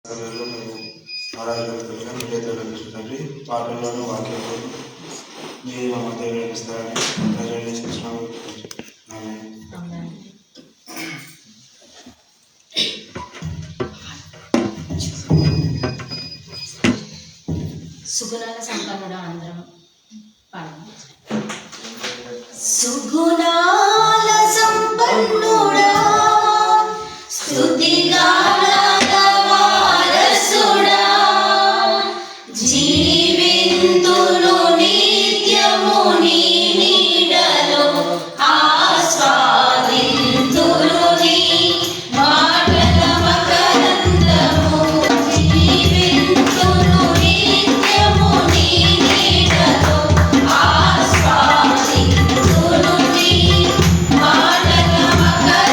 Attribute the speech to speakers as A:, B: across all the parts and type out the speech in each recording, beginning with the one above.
A: మేము ఆరాధన మీరే తొలగించండి. పాటల్లోనూ వాక్యంలోనూ మీరు మా మధ్య నడిపిస్తారని ప్రజలు చూసినాము.
B: సుగుణాల సంపన్నుడా అందరం పాడము. సుగుణాల సంపన్నుడా స్తుతిగానక వారసుడా జీవింతును నిత్యము నీ నీడలో ఆస్వాదింతును నీ మాటల మకరందము జీవింతును నిత్యము నీ నీడలో ఆస్వాదింతును నీ మాటల మకరందము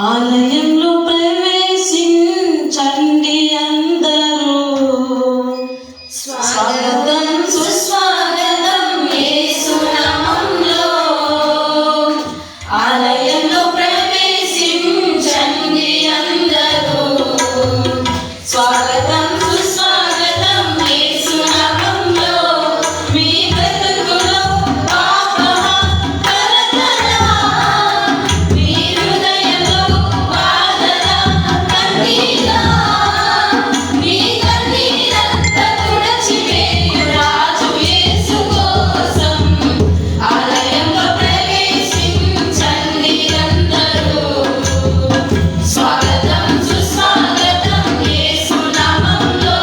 C: ఆలయంలో ప్రవేశించండి అందరూ, స్వాగతం
B: సుస్వాగతం యేసు నామములో. ఆలయంలో ప్రవేశించండి అందరూ, స్వాగతం సుస్వాగతం యేసు నామములో. మీ బ్రతుకులో పాపమా కలతలా, మీ హృదయంలో బాధలా కన్నీరా, మీ కన్నీరంతా తుడచివేయు రాజు యేసు కోసం. ఆలయంలో ప్రవేశించండి అందరూ, స్వాగతం సుస్వాగతం యేసు నామములో.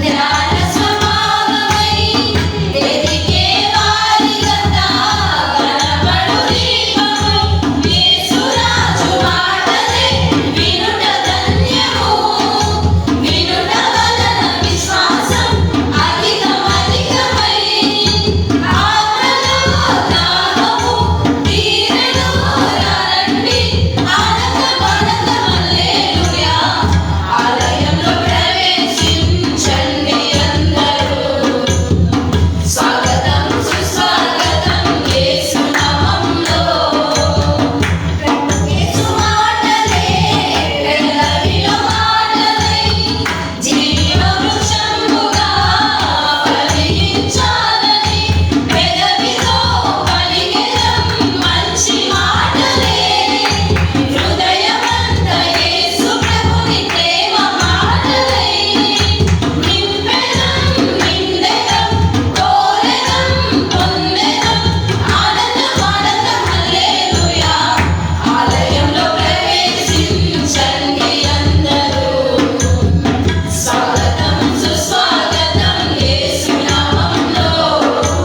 B: ధ్యాన స్వభావమై వెదికే వారికంతా కనబడు దీపము యేసు రాజు మాటలే వినుట ధన్యము. వినుట వలన విశ్వాసం అధికమధికమై ఆత్మలో దాహము తీరెను. రండి ఆనందపడండి హల్లెలూయా. ఆలయంలో ప్రవేశించండి అందరూ, స్వాగతం సుస్వాగతం యేసు నామములో. యేసు మాటలే పెదవిలో మాటలై జీవ వృక్షముగా ఫలించాలని పెదవితో పలికెదం మంచి మాటలే. హృదయమంతా యేసు ప్రభుని ప్రేమ మాటలై నింపెదం నిండెదం కోరెదం పొందెదం ఆనందం హల్లెలూయా. ఆలయంలో ప్రవేశించండి అందరూ, స్వాగతం సుస్వాగతం యేసు నామములో.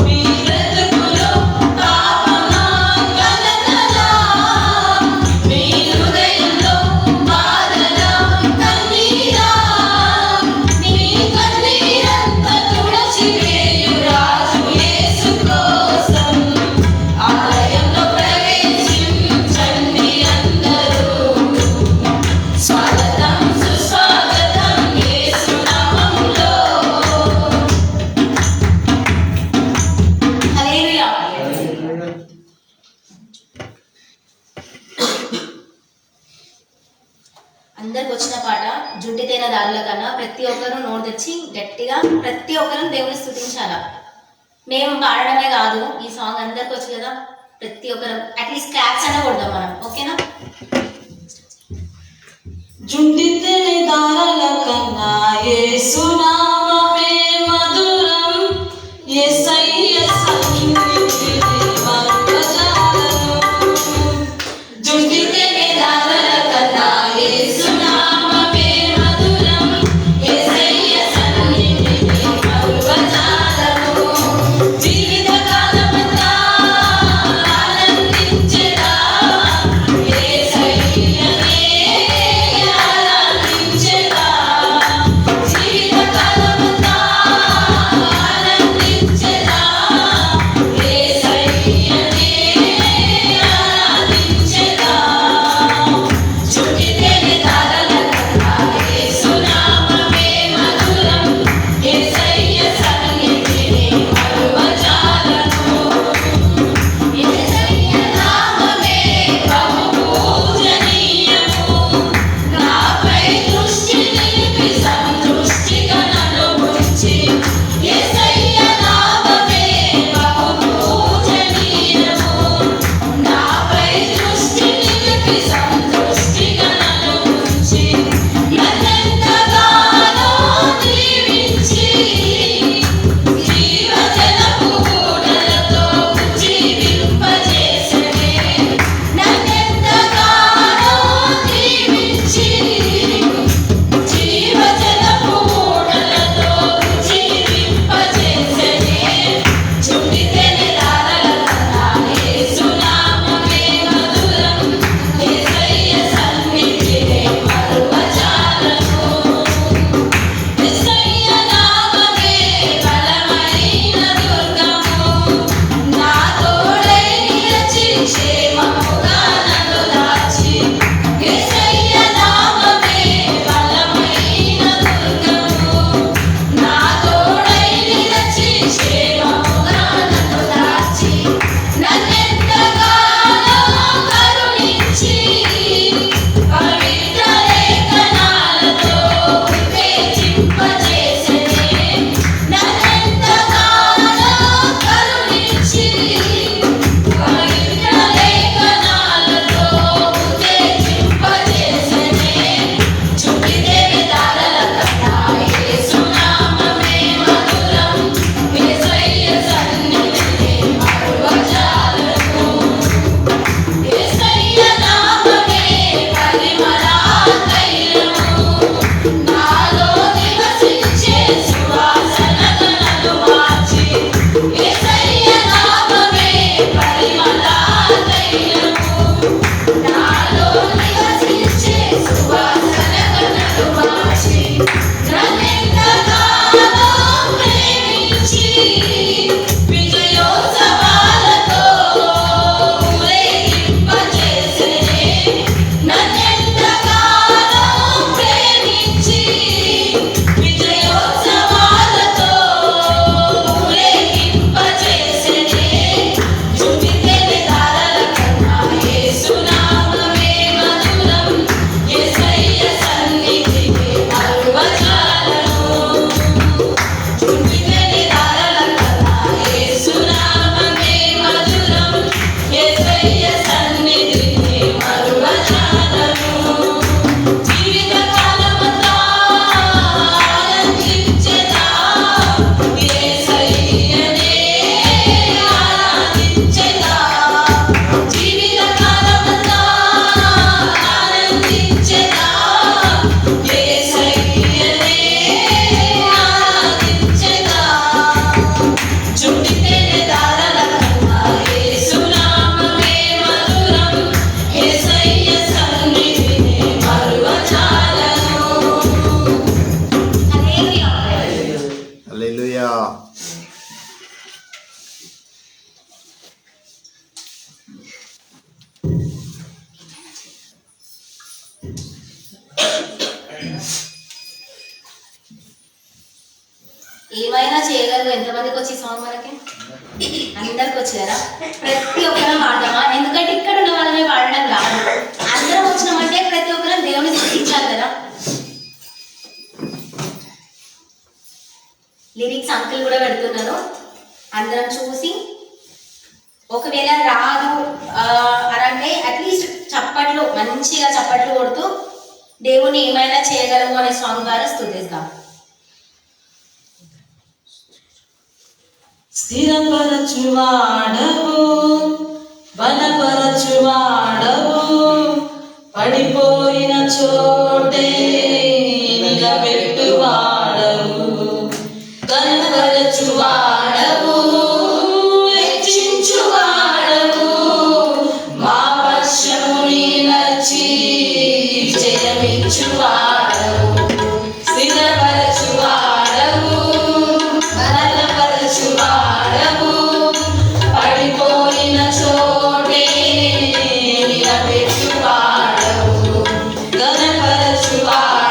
B: మీ బ్రతుకులో పాపమా కలతలా, మీ హృదయంలో బాధలా కన్నీరా, మీ కన్నీరంతా తుడచివేయు రాజు యేసు కోసం. ఆలయంలో ప్రవేశించండి అందరూ, స్వాగతం సుస్వాగతం యేసు నామములో. హల్లెలూయా. అందరికి వచ్చిన పాట జుంటి తేన దారుల కన్నా ప్రతి ఒక్కరు నోరు తెచ్చి గట్టిగా ప్రతి ఒక్కరు దేవుని స్తుతించాలా. మేము పాడడమే కాదు, ఈ సాంగ్ అందరికి వచ్చు కదా, ప్రతి ఒక్కరు అట్లీస్ట్ క్లాప్స్ అయినా కొడదాం మనం, ఓకేనా?
C: జుంటితే దారాల కన్నా యేసు నామమే మధురం, యేసయ్య సన్నిధిని మరువజాలను.
B: జుంటితే దారుల కన్నా యేసు నామమే మధురం, యేసయ్య సన్నిధిని మరువజాలను. జీవితకాలమంతా ఆనందించెదా, యేసయ్యనే ఆరాధించెదా. జీవితకాలమంతా ఏమైనా చేయగలరు. ఎంతమందికి వచ్చి ఈ సాంగ్ మనకి? అందరికి వచ్చారా? ప్రతి ఒక్కరం పాడదామా? ఎందుకంటే ఇక్కడ ఉన్న వాళ్ళమే పాడడం రాదు. అందరం వచ్చినామంటే ప్రతి ఒక్కరం దేవుని స్థుతించాలి కదా. లిరిక్స్ అంకుల్ కూడా పెడుతున్నారు, అందరం చూసి ఒకవేళ రాదు అని అంటే అట్లీస్ట్ చప్పట్లు, మంచిగా చప్పట్లు కొడుతూ దేవుని ఏమైనా చేయగలము అనే సాంగ్ ద్వారా స్తుతిద్దాం.
C: స్థిరపరచువాడవు, బలపరచువాడవు, పడిపోయిన చోటే నిలబెట్టువాడవు, కనపరచువాడవు, హెచ్చించువాడవు, మా పక్షము నిలచి జయమిచ్చువాడవు, స్థిరపరచువాడవు, బలపరచువాడవు, పడిపోయిన చోటే నిలబెట్టువాడవు, కనపరచువాడవు,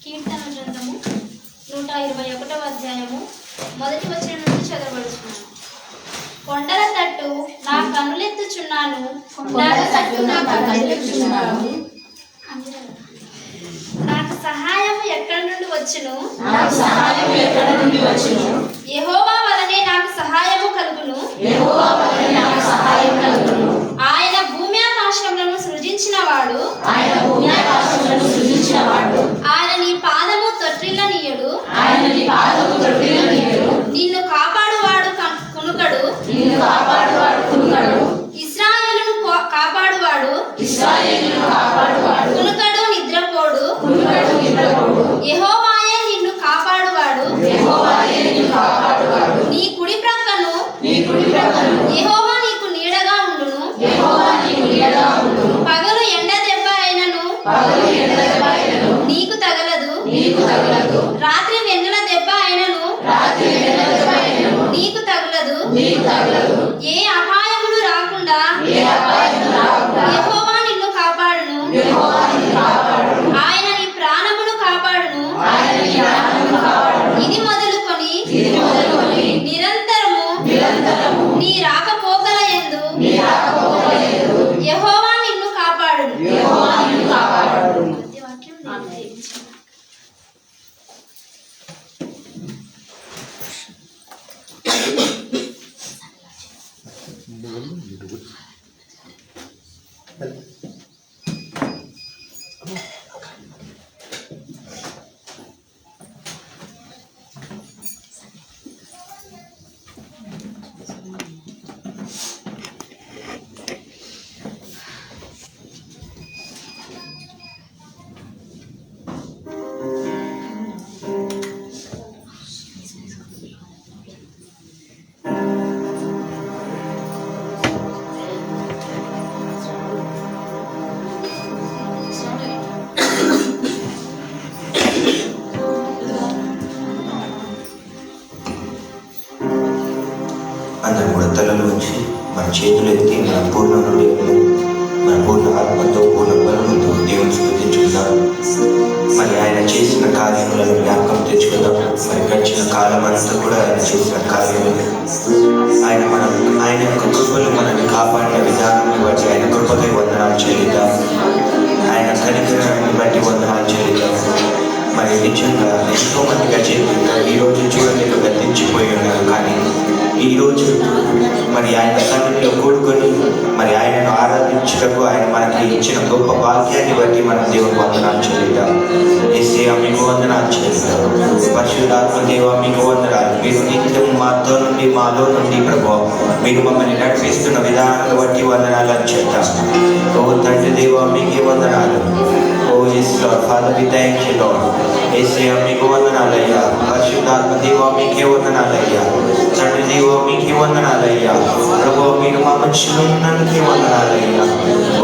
B: కీర్తన గ్రంథము 121వ అధ్యాయము మొదటి వచనం నుంచి చదవబడుచున్నాను. కొండల తట్టు నా కన్నులెత్తుచున్నాను, నాకు సహాయము ఎక్కడి నుండి వచ్చును? యెహోవా వలనే నాకు సహాయము కలుగును. ఆయన భూమి ఆకాశములను సృజించినవాడు, ఆయన నీ పాదము తొట్టిల్లనీయుడు, నిన్ను కాపాడువాడు కునుకడు, ఇశ్రాయేలును కాపాడువాడు కునుకడు నిద్రపోడు. యెహోవాయే నిన్ను కాపాడువాడు, నీ కుడి ప్రక్కను యెహోవా నీకు నీడగా ఉండును. పగలు ఎండ దెబ్బ అయినను నీకు తగలదు, రాత్రి వెన్నెల దెబ్బ అయినను నీకు తగలదు. ఏ అపాయములు రాకుండా యెహోవా నిన్ను కాపాడును. ఆయన నీ ప్రాణమును కాపాడును. ఇది మొదలుకొని నిరంతరము నీ రాకపోకల యందు యెహోవా నిన్ను కాపాడును.
D: అందరం కూడా తలలు ఉంచి మన చేతులు ఎత్తి మన పూర్ణ హృదయంలో మన పూర్ణ ఆత్మతో పూర్ణ బలముతో దేవుని స్తుతించుకుందాం. మరి ఆయన చేసిన కార్యములను జ్ఞాపకం తెచ్చుకుందాం. మరి గడిచిన కాలం అంతా కూడా ఆయన చేసిన కార్యములు, ఆయన యొక్క కృపలు మనల్ని కాపాడిన విధానాన్ని బట్టి ఆయన కృపకై వందనాలు చెల్లిద్దాం. ఆయన కనికరాన్ని బట్టి వందనాలు చెల్లిద్దాం. మరి నిజంగా ఎంతో మందిగా చేతులుగా ఈరోజు చూడలేక గతించిపోయి ఉన్నారు. కానీ ఈరోజు మరి ఆయన సన్నిధిలో కూడుకొని మరి ఆయనను ఆరాధించటకు ఆయన మనకి ఇచ్చిన గొప్ప భాగ్యాన్ని బట్టి మనం దేవుని వందనాలు చెల్లిద్దాం. యేసయ్యా మీకు వందనాలు చెల్లిద్దాం. పరిశుద్ధాత్మ దేవా మీకు వందనాలు. మీరు నిత్యం మాతో నుండి మాలో నుండి ప్రభువా మీరు మమ్మల్ని నడిపిస్తున్న విధానాన్ని బట్టి వందనాలు అని చెప్తాం. ఓ తండ్రి దేవా మీకే వందనాలు. Oh yes Lord Father we thank you Lord. యేసయ్యా మీకు వందనాలయ్యా. పరిశుద్ధాత్మ దేవా మీకే వందనాలయ్యా. తండ్రి దేవా మీకే వందనాలయ్యా. ప్రభువా మీరు మా మధ్యలో ఉన్నందుకే వందనాలయ్యా.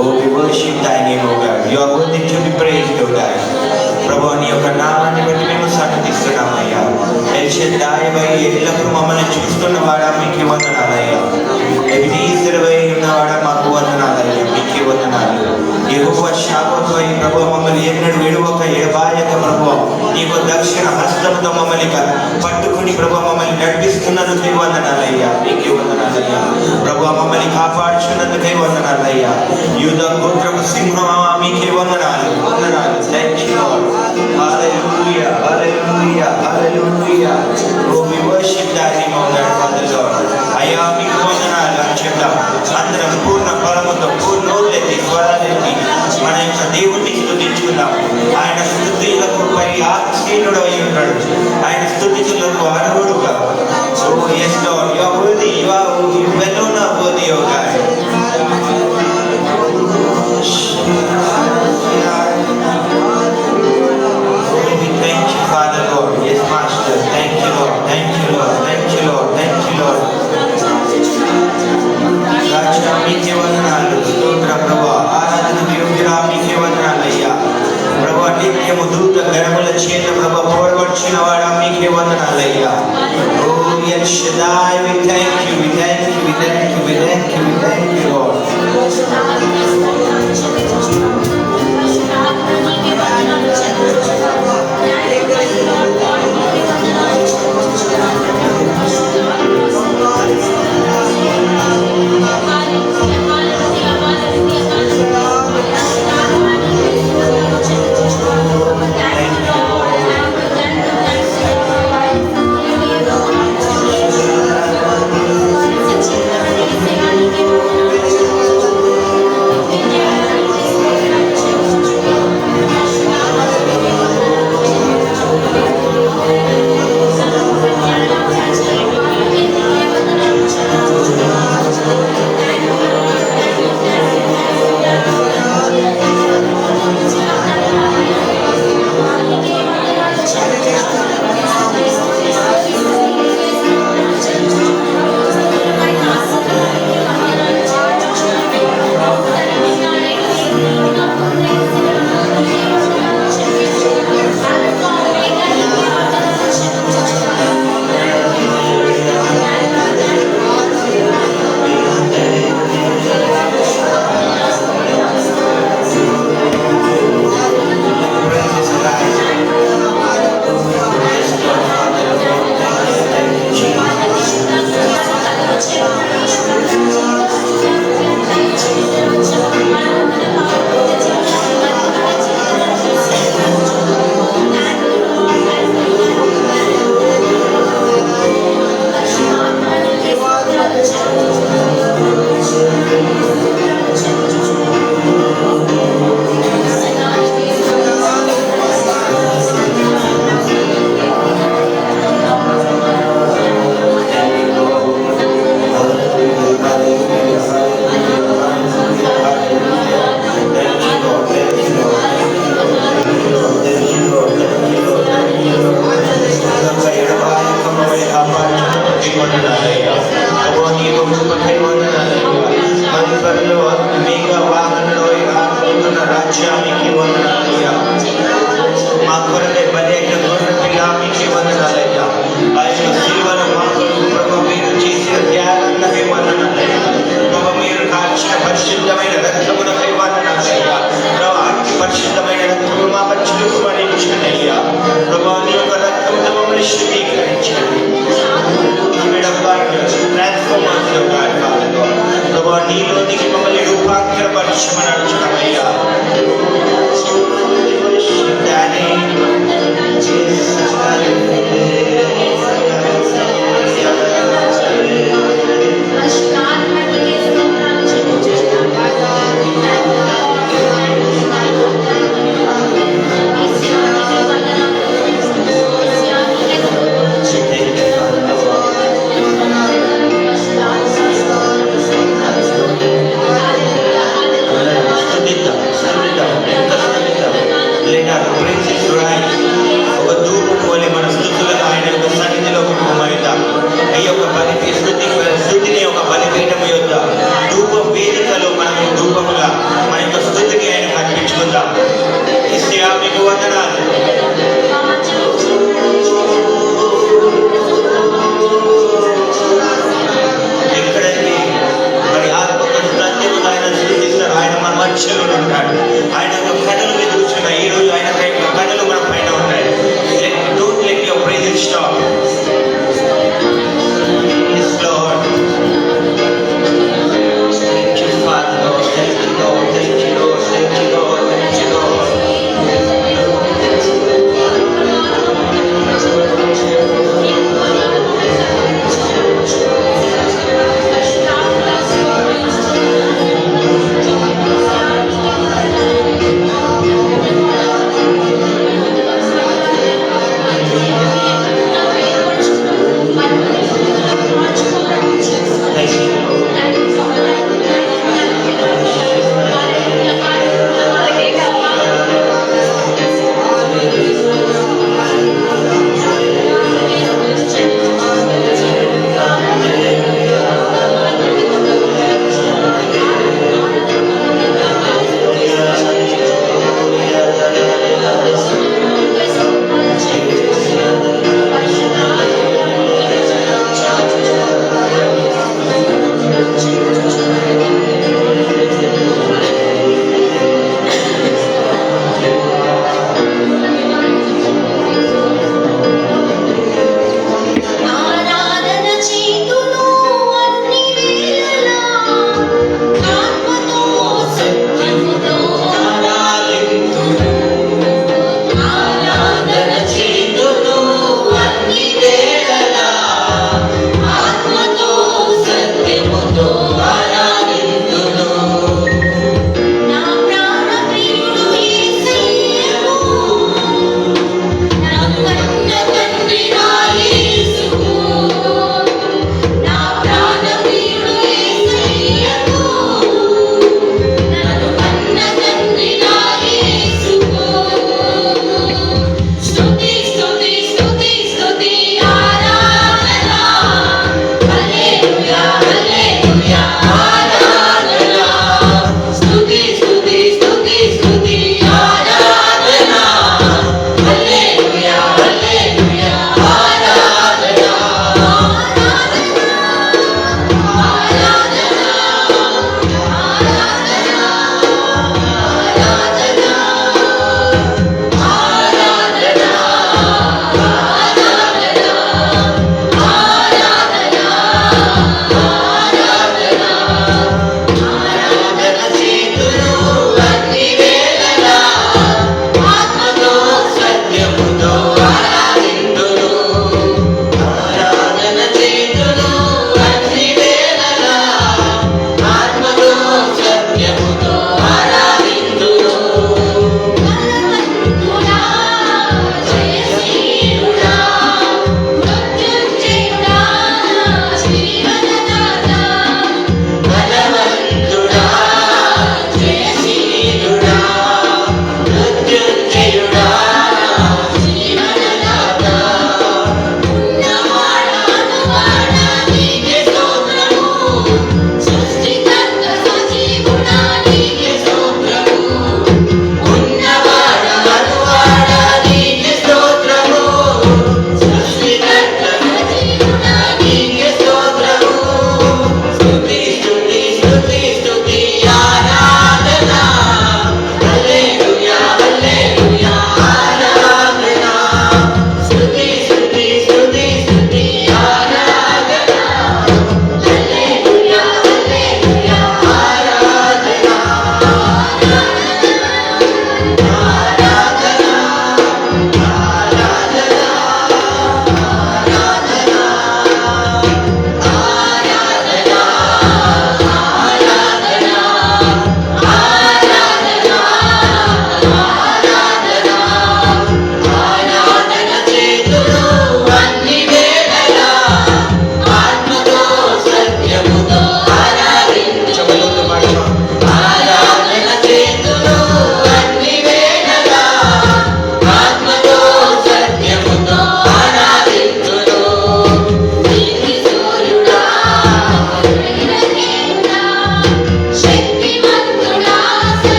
D: O we worship thy name O God. You are worthy to be praised O God. ప్రభువా నీ యొక్క నామాన్ని బట్టి మేము సన్నతిస్తున్నామయ్యా. ఎల్ షడ్డాయ్ వై ఎల్లప్పుడూ మమ్మల్ని చూస్తున్న వాడా మీకే వందనాలయ్యా. ఎబినీజర్ వై ఉన్నవాడా మాకు వందనాలయ్యా. మీకే వందనాలు. యెహోవా షాబాత్ వై ప్రభువా మమ్మల్ని ఎన్నడూ విడువక ఎడబాయక ప్రభువా నీకు దక్షిణ హస్తముతో మమ్మల్ని పట్టుకుని ప్రభువా మమ్మల్ని నడిపిస్తున్నందుకే వందనాలయ్యా. మీకే వందనాలయ్యా. ప్రభువా మమ్మల్ని కాపాడుచున్నందుకే వందనాలయ్యా. యూదా గోత్రపు సింహమా మీకే వందనాలు. వందనాలు. Thank you Lord. Hallelujah hallelujah hallelujah. స్తుతించున్నాం. ఆయన స్తుతులకు పరి ఆసీనుడు అయి ఉన్నాడు. ఆయన స్తుతించులకు అర్హుడుగా. So yes Lord, you are worthy, you alone are worthy, O God. We thank you, Father Lord. Yes, Master. Thank you, Lord. Thank you, Lord. Thank you, Lord. Thank you, Lord. రాజా మీకే వందనాలు. స్తోత్ర ప్రభువా. ఆరాధనకు యోగ్యుడా మీకే వందనాలయ్యా. ప్రభువా, నిత్యము దూత గణముల చేత ప్రభువా పోరగొచ్చిన వాడా మీకే వందనాలయ్యా. O L షదాయ్, we thank you, we thank you, we thank you, we thank you, we thank you, Lord.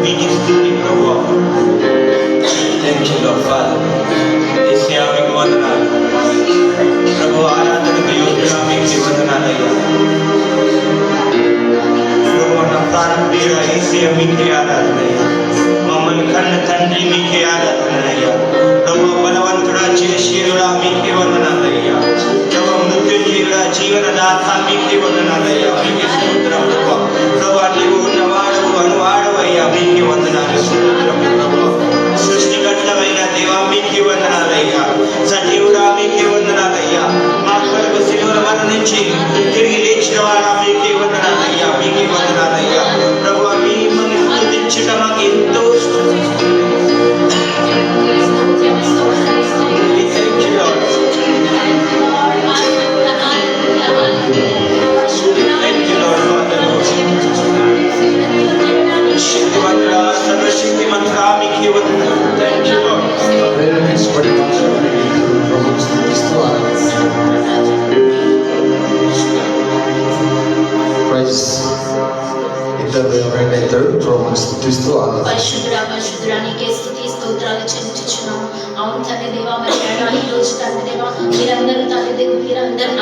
D: మీకు స్థితి ప్రభు. Thank you Lord Father. యేసయ్యా మీకు వందనాలు ప్రభు. ఆరాధనకు యోగ్యుడా మీకు వందనాలయ్యా ప్రభు. నా ప్రాణప్రియుడా యేసయ్యా మీకే ఆరాధనయ్యా. మమ్మల్ని కన్న తండ్రి మీకే ఆరాధనయ్యా ప్రభు. బలవంతుడా చిరశీలుడా మీకే వందనాలయ్యా ప్రభు. మృత్యుంజయుడా జీవనదాత మీకే వందనాలయ్యా. మీకే స్తోత్రం ప్రభు. ప్రభు నీవు ఉన్నవాడవు అనువాడవయ్యా మీకే వందనాలు స్తోత్రం ప్రభు. సృష్టికర్తమైన దేవా మీకే వందనాలయ్యా. సజీవుడా మీకే వందనాలయ్యా. మా కొరకు శిలువల మరణించి తిరిగి లేచిన వాడా మీకే వందనాలయ్యా. మీకే వందనాలయ్యా ప్రభు. మిమ్మల్ని స్తుతించడం మాకు ఎంతో సర్వశక్తిమంతుడా మీకే వందనాలు. Thank you lord.
E: ప్రేరేపించబడి ప్రభువును స్తుతిస్తూ ప్రైజ్ ఇద్దరు ఎవరైనా ఇద్దరు ప్రభువును స్తుతిస్తూ
B: పరిశుద్ధుడా పరిశుద్ధుడా నీకే స్తుతి స్తోత్రాలు చెల్లించుచున్నాము. అవును తండ్రి దేవా, మరి ఈ రోజు తండ్రి దేవా మీరందరూ తండ్రి దేవ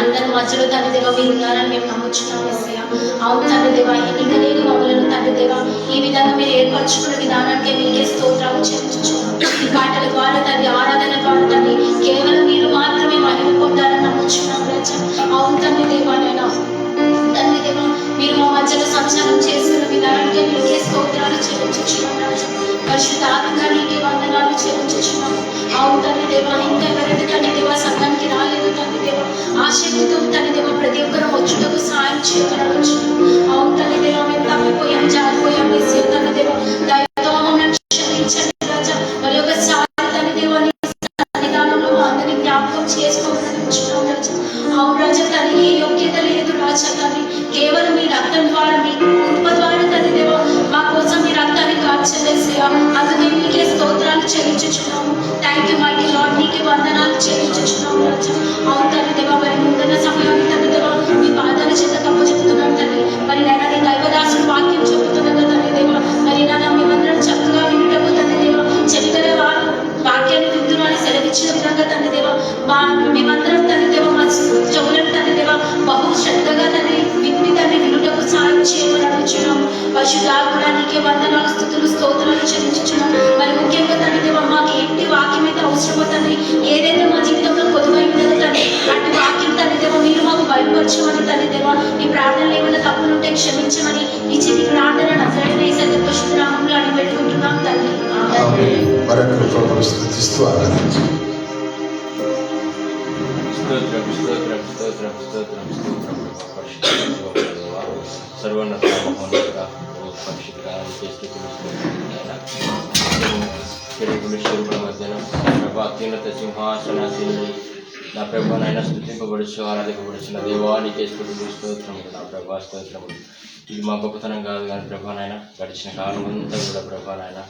B: అందరి మధ్యలో తండ్రి దేవా మీరు ఉన్నారని మేము నమ్ముచున్నాం యేసయ్యా. అవును తండ్రి దేవా, ఇంకా నేను మమ్మలను తండ్రి దేవా ఈ విధంగా మీరు ఏర్పరచుకున్న విధానానికి మీకే స్తోత్రాలు చెల్లించుచున్నాం. ఈ పాటల ద్వారా తండ్రి, ఆరాధన ద్వారా తండ్రి కేవలం మీరు మాత్రమే మహిమ పొందాలని నమ్ముచున్నాం రాజా. అవును తండ్రి దేవా, నేను తండ్రి దేవా మీరు మా మధ్యలో సంచారం చేస్తున్న విధానానికి మీకే స్తోత్రాలు చెల్లించుచున్నాం రాజా. పరిశుద్ధ ఆత్మగా నీకే వందనాలు చెల్లించుచున్నాము. అవును తండ్రి దేవా, ఇంకా ఎవరైతే తండ్రి దేవా సంఘానికి రాలేదు తండ్రి దేవా ఆసక్తితో తండ్రి దేవా ప్రతి ఒక్కరూ వచ్చుటకు సాయం చేయగలవచ్చు. అవును తండ్రి దేవా మేము తప్పిపోయాం, జారిపోయాం వేసి తండ్రి దేవా దయతో మమ్మల్ని క్షమించండి రాజా. మరి ఒకసారి తండ్రి దేవా నీ సన్నిధానంలో అందరినీ జ్ఞాపకం చేసుకోవాలని ఉంచున్నాం రాజా. అవును రాజా తండ్రి ఏ యోగ్యత లేదు రాజా తండ్రి, కేవలం మీ రక్తం ద్వారా మీ కృప ద్వారా తండ్రి దేవా మా కోసం మీ రక్తాన్ని కార్చలేసయ్యా. అందుకే మీకే స్తోత్రాలు చెల్లించుచున్నాము. Thank you mighty Lord. నీకే వందనాలు చెల్లించుచున్నాము రాజా. అవును తండ్రి దేవా మరి ముందున్న సమయాన్ని తండ్రి దేవా మీ పాదాల చేత కప్పచెప్తున్నాం తండ్రి. మరి నైనా నీ దైవదాసుడు వాక్యం చెబుతున్నదా తండ్రి దేవా మరి నాన్న మేమందరం చక్కగా వినుటకు తండ్రి దేవా చెప్తున్న వారు వాక్యాన్ని విందును అని సెలవిచ్చిన విధంగా తండ్రి దేవా మేమందరం తండ్రి దేవా మా చెవులను తండ్రి దేవా బహు శ్రద్ధగా తండ్రి విని తండ్రి వినుటకు సాయం చేయమని అడుగుచున్నాము. పరిశుద్ధాత్మడా నీకే వందనాలు స్తుతులు స్తోత్రాలు చెల్లించుచున్నాం. మరి ముఖ్యంగా తండ్రి దేవా మాకు ఎట్టి వాక్యం అయితే అవసరమో తండ్రి, ఏదైతే మా జీవితంలో కొద్దువైందో తండ్రి అటు వాక్యం తండ్రి దేవా మీరు మాకు బయలుపరచమని తండ్రి దేవా ఈ ప్రార్థనలు ఏమైనా తప్పులుంటే క్షమించమని ఈ చిన్న ప్రార్థన నజరేయుడైన యేసయ్య పరిశుద్ధ నామములో అడిగి పెట్టుకుంటున్నాం తండ్రి. ఆమేన్.
E: మరొకరు ప్రభువును స్తుతిస్తూ ఆరాధించు.
F: స్తోత్రం స్తోత్రం స్తోత్రం స్తోత్రం స్తోత్రం సర్వోన్నత మహోన్నతుడా పరిశుద్ధుడా కిరీటులు శిరుపుల మధ్యన ప్రభా అత్యున్నత సింహాసనాసీనుడు నా ప్రభానైనా స్తుతింపబడుచు ఆరాధింపబడుచున్న దేవానికి స్తుతులు స్తోత్రములు నా ప్రభా స్తోత్రములు. ఇది మా గొప్పతనం కాదు కానీ ప్రభానైనా గడిచిన కాలం అంతా కూడా ప్రభానైనా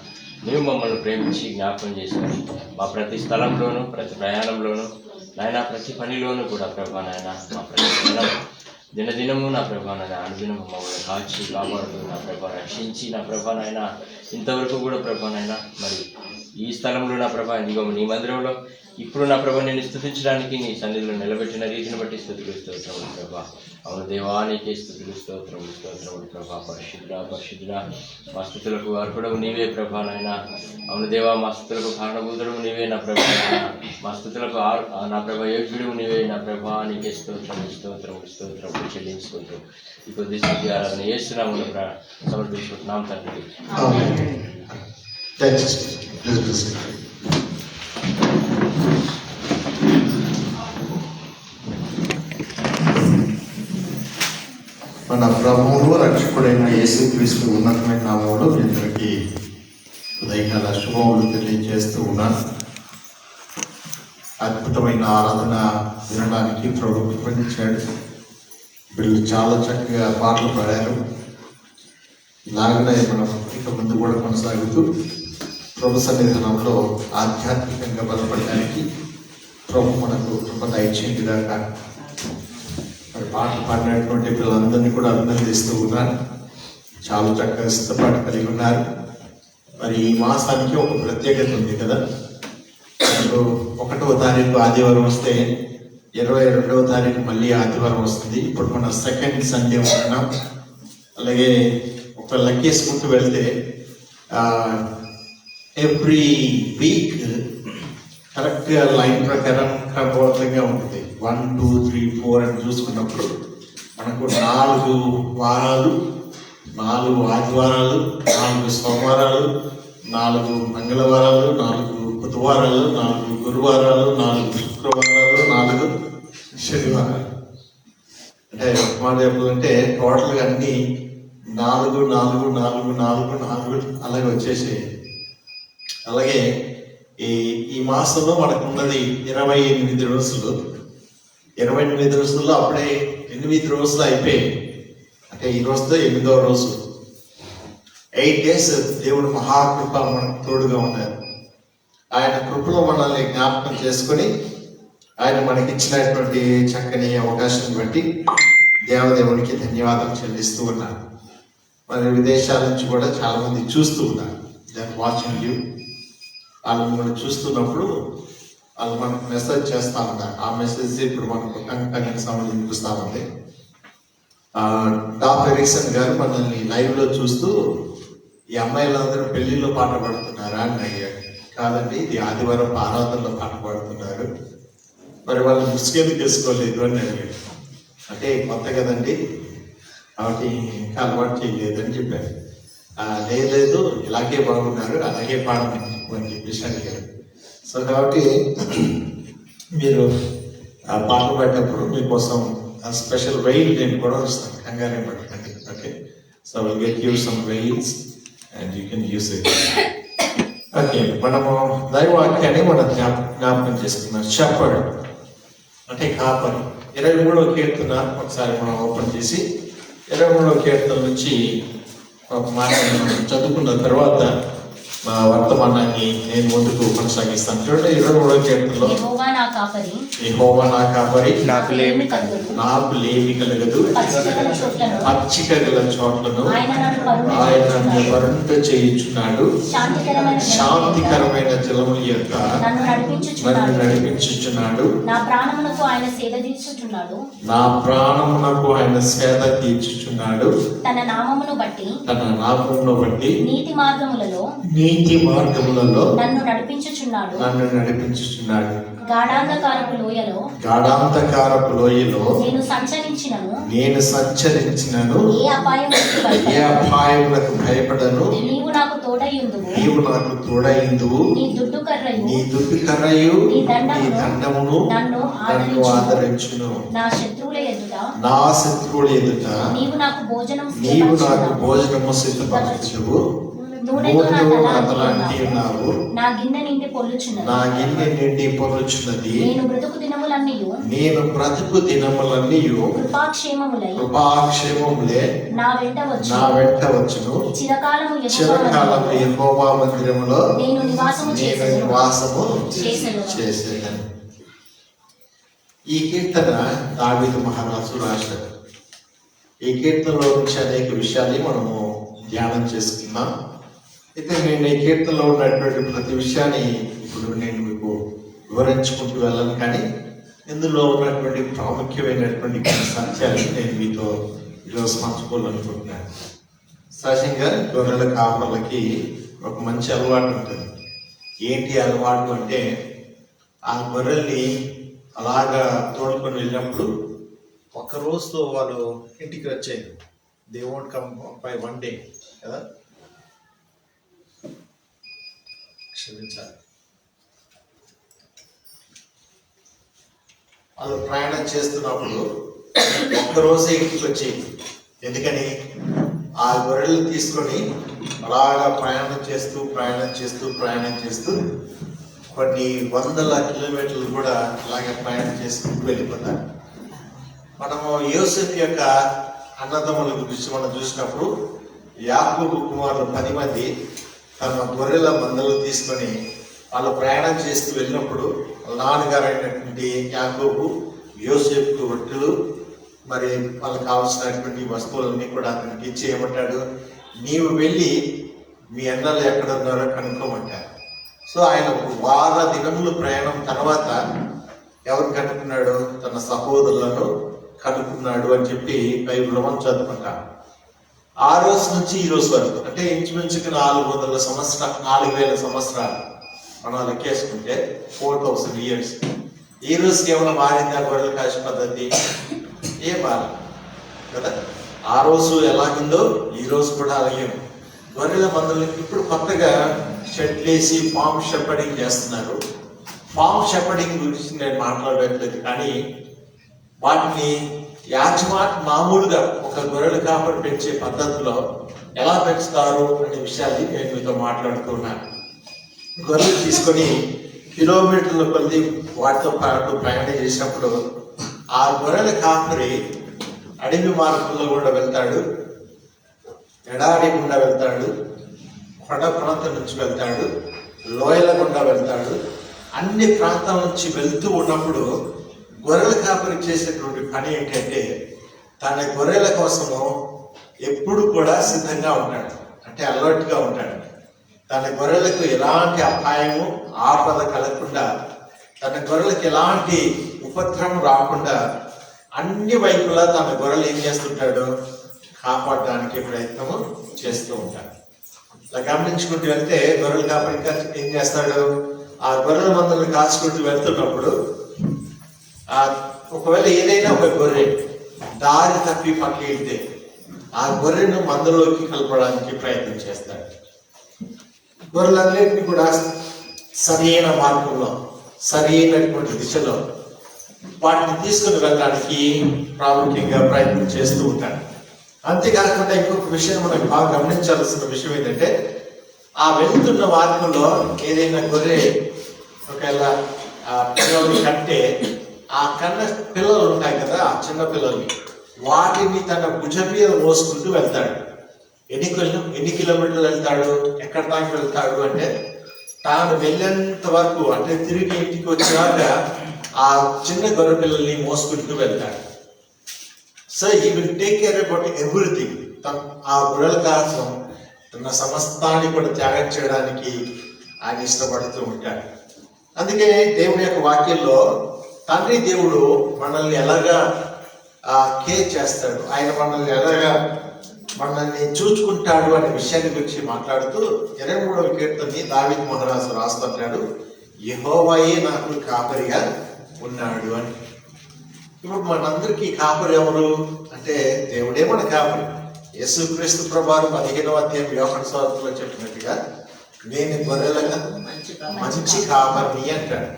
F: నీవు మమ్మల్ని ప్రేమించి జ్ఞాపకం చేసుకొని మా ప్రతి స్థలంలోనూ ప్రతి ప్రయాణంలోనూ నాయన ప్రతి పనిలోనూ కూడా ప్రభానైనా మా ప్రతి దినదినము నా ప్రభానైనా అనుదినము మమ్మల్ని కాచి కాపాడుతూ నా ప్రభా రక్షించి నా ప్రభానైనా ఇంతవరకు కూడా ప్రభానైనా మరి ఈ స్థలంలో నా ప్రభా ఇదిగో నీ మందిరంలో ఇప్పుడు నా ప్రభా నేను స్తుతించడానికి నీ సన్నిధిలో నిలబెట్టిన రీతిని బట్టి స్తుతులు స్తోత్రములు ప్రభా. అవును దేవానికి స్తుతులు స్తోత్రములు స్తోత్రములు ప్రభా. పరిశుద్ధుడా పరిశుద్ధుడా మా స్తుతులకు అర్పడము నీవే ప్రభానైనా. అవును దేవా మా స్తుతులకు కారణభూతుడు నీవే నా ప్రభానైనా. మా స్తుతులకు నా ప్రభా యోగ్యుడు నీవే నా ప్రభా. నీకే స్తోత్రములు స్తోత్రములు స్తోత్రములు చెల్లించుకుంటూ ఈ కొద్ది స్థితి ఆరాధన చేస్తున్నాము సమర్పించుకుంటున్నాం తండ్రి.
E: మన ప్రభువును రక్షకుడైన యేసుక్రీస్తు ఉన్నతమైన నామములో మీ అందరికీ ఉదయకాల శుభములు తెలియజేస్తూ ఉన్నాను. అద్భుతమైన ఆరాధన వినడానికి ప్రభు కృపణించాడు. వీళ్ళు చాలా చక్కగా పాటలు పాడారు. ఇలాగనే మనం ఇక ముందు కూడా కొనసాగుతూ ప్రభు సన్నిధానంలో ఆధ్యాత్మికంగా బలపడడానికి ప్రభు మనకు కృప దయచేయండి దాకా. మరి పాటలు పాడినటువంటి పిల్లలందరినీ కూడా అభినందిస్తూ ఉన్నాను. చాలా చక్కగా సిద్ధపాటు కలిగి ఉన్నారు. మరి ఈ మాసానికి ఒక ప్రత్యేకత ఉంది కదా. ఇప్పుడు 1వ తారీఖు ఆదివారం వస్తే 22వ తారీఖు మళ్ళీ ఆదివారం వస్తుంది. ఇప్పుడు మన సెకండ్ సండే ఉంటున్నాం. అలాగే ఒక లెక్కేసుకుంటూ వెళ్తే ఎవ్రీ వీక్ కరెక్ట్గా లైన్ ప్రకారం క్రమబద్ధంగా ఉంటుంది. 1, 2, 3, 4 అని చూసుకున్నప్పుడు మనకు 4 వారాలు, 4 ఆదివారాలు, 4 సోమవారాలు, 4 మంగళవారాలు, 4 బుధవారాలు, 4 గురువారాలు, 4 శుక్రవారాలు, 4 శనివారాలు. అంటే మాట చెప్పాలంటే టోటల్గా అన్ని 4, 4, 4, 4, 4 అలాగే వచ్చేసి, అలాగే ఈ మాసంలో మనకు ఉన్నది 28 రోజులు. 28 రోజుల్లో అప్పుడే 8 రోజులు అయిపోయాయి. అంటే ఈ రోజుతో 8వ రోజు. 8 days దేవుడు మహాకృప మనకు తోడుగా ఉన్నారు. ఆయన కృపలో మనల్ని జ్ఞాపకం చేసుకొని ఆయన మనకిచ్చినటువంటి చక్కని అవకాశం బట్టి దేవదేవునికి ధన్యవాదాలు చెల్లిస్తూ ఉన్నారు. మరి విదేశాల నుంచి కూడా చాలా మంది చూస్తూ ఉన్నారు. దాన్ని వాచింగ్ యూ. వాళ్ళు మనం చూస్తున్నప్పుడు వాళ్ళు మనకు మెసేజ్ చేస్తా ఉన్నారు. ఆ మెసేజ్ ఇప్పుడు మనకు కనెక్ట్ సౌండ్ వినిపిస్తా ఉంది. డాక్టర్ ఎరిక్సన్ గారు మనల్ని లైవ్లో చూస్తూ ఈ అమ్మాయిలందరూ పెళ్లిలో పాట పాడుతున్నారా అని అడిగారు. కాదండి, ఇది ఆదివారం ఆరాధనలో పాట పాడుతున్నారు. మరి వాళ్ళు ముసుగేందుకు తెలుసుకోలేదు అని అడిగారు. అంటే కొత్త కదండి, కాబట్టి ఇంకా అలవాటు చేయలేదని చెప్పారు. లేదు ఇలాగే బాగున్నారు, అలాగే పాడమని అని చెప్పేసి అడిగారు. సో కాబట్టి మీరు ఆ పాటలు పాడేటప్పుడు మీకోసం స్పెషల్ వెయిల్ నేను కూడా వస్తాను, కంగారే పడకండి. Okay, so will get you some veils and you can use it. Okay, మనము దైవవాక్యాన్ని మనం జ్ఞాపకం చేసుకున్నాం. షెపర్డ్ అంటే కాపరి. 23వ కీర్తన ఒకసారి మనం ఓపెన్ చేసి 23వ కీర్తన నుంచి ఒక మాట మనం చదువుకున్న తర్వాత మా వర్తమానాన్ని నేను ముందుకు కొనసాగిస్తాను. చూడండి, 23వ కీర్తనలో
B: యెహోవా నా కాపరి,
E: యెహోవా నా కాపరి,
F: నాకు లేమి కలుగదు,
E: నాకు లేమి కలగదు, పచ్చిక గల చోట్లను
B: ఆయన
E: నన్ను వరుంట చేయుచున్నాడు, శాంతికరమైన జలముల యొక్క నన్ను నడిపించుచున్నాడు,
B: నా ప్రాణమునకు ఆయన సేద తీర్చుచున్నాడు,
E: నా ప్రాణమునకు ఆయన సేద తీర్చుచున్నాడు,
B: తన నామమును బట్టి
E: నీతి మార్గములలో
B: నన్ను నడిపించుచున్నాడు, గాఢాంధకారపు లోయలో నేను సంచరించినను ఏ
E: అపాయములకు భయపడను,
B: నీవు నాకు తోడయిందువు, నీ దుడ్డు
E: కర్రయు నీ దండమును
B: నన్ను
E: ఆదరించును,
B: నా శత్రువుల ఎదుట
E: నీవు నాకు భోజనము సిద్ధపరచుదువు,
B: నా గిన్నె నిండి పొల్లుచున్నది, నేను బ్రతుకు దినములన్నీ కృపాక్షేమములే నా వెంట వచ్చును, చిరకాలము
E: యెహోవా మందిరములో
B: నేను నివాసము
E: చేసేదను. ఈ కీర్తన దావీదు మహారాజు రాశారు. ఈ కీర్తనలో నుంచి అనేక విషయాలు మనము ధ్యానం చేసుకున్నాం. అయితే నేను ఈ కీర్తనలో ఉన్నటువంటి ప్రతి విషయాన్ని ఇప్పుడు నేను మీకు వివరించుకుంటూ వెళ్ళను, కానీ ఇందులో ఉన్నటువంటి ప్రాముఖ్యమైనటువంటి కొన్ని సత్యాలు నేను మీతో ఈరోజు పంచుకోవాలనుకుంటున్నాను. సహజంగా గొర్రెల కాపర్లకి ఒక మంచి అలవాటు ఉంటుంది. ఏంటి అలవాటు అంటే, ఆ గొర్రెల్ని అలాగా తోడుకొని వెళ్ళినప్పుడు ఒక్క రోజుతో వాళ్ళు ఇంటికి వచ్చేది. They won't come by one day కదా, క్షమించాలి. వాళ్ళు ప్రయాణం చేస్తున్నప్పుడు ఒక్కరోజే ఇంటికి వచ్చేది. ఎందుకని? ఆ గొర్రెలు తీసుకొని అలాగా ప్రయాణం చేస్తూ కొన్ని వందల కిలోమీటర్లు కూడా అలాగే ప్రయాణం చేసుకుంటూ వెళ్ళిపోతారు. మనము యోసేపు యొక్క అన్నదమ్ముల గురించి మనం చూసినప్పుడు, యాకోబు కుమారులు 10 మంది తమ గొర్రెల మందలు తీసుకొని వాళ్ళు ప్రయాణం చేస్తూ వెళ్ళినప్పుడు నాన్నగారు అయినటువంటి యాకోబు యోసేపుకు రొట్టెలు మరి వాళ్ళకి కావాల్సినటువంటి వస్తువులన్నీ కూడా అతనికి ఇచ్చి ఏమంటాడు, నీవు వెళ్ళి మీ అన్నలు ఎక్కడ ఉన్నారో కనుక్కోమంటారు. సో ఆయన వార దినములు ప్రయాణం తర్వాత ఎవరు కనుక్కున్నాడు? తన సహోదరులను కనుక్కున్నాడు అని చెప్పి బైబిల్లో మనం చదువుకుంటాం. ఆ రోజు నుంచి ఈ రోజు వరకు అంటే ఇంచుమించుకు 4,000 సంవత్సరాలు మనం లెక్కేసుకుంటే 4,000 years. ఈ రోజుకి ఏమైనా మారిందా గొర్రెలు కాసే పద్ధతి? ఏం మారింది కదా. ఆ రోజు ఎలాగుందో ఈ రోజు కూడా అలాగే ఉంది. గొర్రెల మందలు ఇప్పుడు కొత్తగా షెడ్లేసి ఫామ్ షెపర్డింగ్ చేస్తున్నారు. ఫామ్ షెపర్డింగ్ గురించి నేను మాట్లాడట్లేదు, కానీ వాటిని మామూలుగా ఒక గొర్రెల కాపరి పెంచే పద్ధతిలో ఎలా పెంచుతారు అనే విషయాన్ని నేను మీతో మాట్లాడుతున్నాను. గొర్రెలు తీసుకొని కిలోమీటర్ల కొద్ది వాటితో పాటు ప్రయాణం చేసినప్పుడు ఆ గొర్రెల కాపరి అడవి మార్గంలో కూడా వెళ్తాడు, ఎడారి గుండా వెళ్తాడు, కొండ ప్రాంతం నుంచి వెళ్తాడు, లోయల గుండా వెళ్తాడు. అన్ని ప్రాంతాల నుంచి వెళ్తూ ఉన్నప్పుడు గొర్రెల కాపరి చేసేటువంటి పని ఏంటంటే తన గొర్రెల కోసము ఎప్పుడు కూడా సిద్ధంగా ఉంటాడు, అంటే అలర్ట్గా ఉంటాడు. తన గొర్రెలకు ఎలాంటి అపాయము ఆపద కలగకుండా, తన గొర్రెలకు ఎలాంటి ఉపద్రవం రాకుండా అన్ని వైపులా తన గొర్రెలు ఏం చేస్తుంటాడు? కాపాడడానికి ప్రయత్నము చేస్తూ ఉంటాడు. ఇలా గమనించుకుంటూ వెళ్తే గొర్రెలు కాపాడి ఏం చేస్తాడు? ఆ గొర్రెల మందలను కాచుకుంటూ వెళ్తున్నప్పుడు ఒకవేళ ఏదైనా ఒక గొర్రె దారి తప్పి పక్కకి వెళ్తే ఆ గొర్రెను మందలోకి కలపడానికి ప్రయత్నం చేస్తాడు. గొర్రెలన్నింటినీ కూడా సరైన మార్గంలో, సరైనటువంటి దిశలో వాటిని తీసుకుని వెళ్ళడానికి ప్రాముఖ్యంగా ప్రయత్నం చేస్తూ ఉంటాడు. అంతేకాకుండా ఇంకొక విషయం మనకు బాగా గమనించాల్సిన విషయం ఏంటంటే ఆ వెళ్తున్న మార్గంలో ఏదైనా గొర్రె ఒకవేళ పిల్లల్ని కంటే ఆ కన్న పిల్లలు ఉంటాయి కదా, ఆ చిన్న పిల్లల్ని, వాటిని తన భుజ మీద మోసుకుంటూ వెళ్తాడు. ఎన్ని కిలోమీటర్లు వెళ్తాడు? ఎక్కడ దాకా వెళ్తాడు అంటే తాను వెళ్ళేంత వరకు, అంటే తిరిగి ఇంటికి వచ్చాక ఆ చిన్న గొర్రె పిల్లల్ని మోసుకుంటూ వెళ్తాడు. సో ఈ will take care about everything. ఆ గొర్రెల కోసం తన సమస్తాన్ని కూడా త్యాగం చేయడానికి ఆయన ఇష్టపడుతూ ఉంటాడు. అందుకే దేవుని యొక్క వాక్యంలో తండ్రి దేవుడు మనల్ని ఎలాగా కేర్ చేస్తాడు, ఆయన మనల్ని చూచుకుంటాడు అనే విషయాన్ని గురించి మాట్లాడుతూ 23వ కీర్తనని దావీదు మహారాజు రాస్తున్నాడు, యెహోవాయే నాకు కాపరిగా ఉన్నాడు అని. ఇప్పుడు మనందరికీ కాపరి ఎవరు అంటే దేవుడే మన కాపరి. యేసుక్రీస్తు ప్రభువారు 15వ అధ్యాయం యోహాను సువార్తలో చెప్పినట్టుగా నేను గొర్రెలకు మంచి కాపరిని అంటాడు.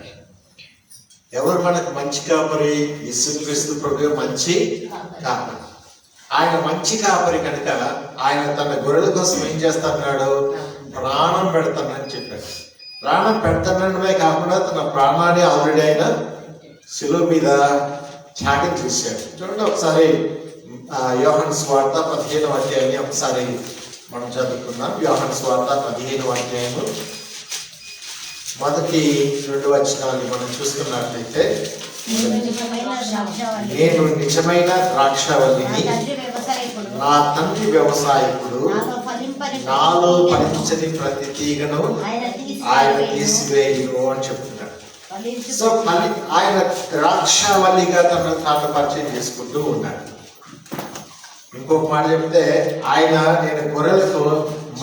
E: ఎవరు మనకు మంచి కాపరి? యేసుక్రీస్తు ప్రభువు మంచి కాపరి. ఆయన మంచి కాపరి కనుక ఆయన తన గొర్రెల కోసం ఏం చేస్తున్నాడు? ప్రాణం పెడతానని చెప్పాడు. ప్రాణం పెడతానమే కాకుండా తన ప్రాణాన్ని ఆల్రెడీ ఆయన శిలువ మీద త్యాగం చేశాడు. చూడండి ఒకసారి యోహాను సువార్త 15వ అధ్యాయాన్ని ఒకసారి మనం చదువుకుందాం. యోహాను సువార్త 15వ అధ్యాయము మొదటి 2 వచనాలు మనం చూసుకున్నట్లయితే, నేను నిజమైన ద్రాక్షవల్లిని, నా తండ్రి వ్యవసాయకుడు, నాలో ఫలించని ప్రతి తీగను ఆయన తీసివేయును అని చెప్తున్నాడు. సో ఆయన ద్రాక్షవల్లిగా తనను తాను పరిచయం చేసుకుంటూ ఉన్నాడు. ఇంకొక మాట చెప్తే ఆయన నేను గొర్రెలకు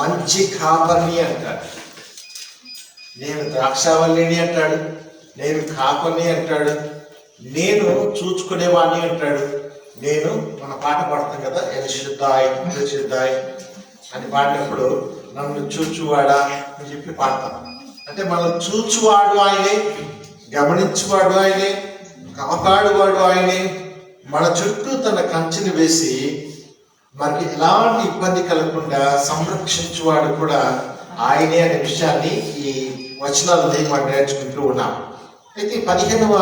E: మంచి కాపరిని అంటాడు. నేను ద్రాక్షవల్లిని అంటాడు, నేను కాపరిని అంటాడు, నేను చూచుకునేవాడిని అంటాడు. నేను మన పాట పాడతాం కదా, ఎల్షుద్దాయ్ అని పాడినప్పుడు నన్ను చూచువాడా అని చెప్పి పాడతాం. అంటే మనం చూచువాడు ఆయనే, గమనించువాడు ఆయనే, కాపాడువాడు ఆయనే, మన చుట్టూ తన కంచెని వేసి మనకి ఎలాంటి ఇబ్బంది కలగకుండా సంరక్షించువాడు కూడా ఆయనే అనే విషయాన్ని ఈ వచనాలని మనం నేర్చుకుంటూ ఉన్నాం. అయితే 15వ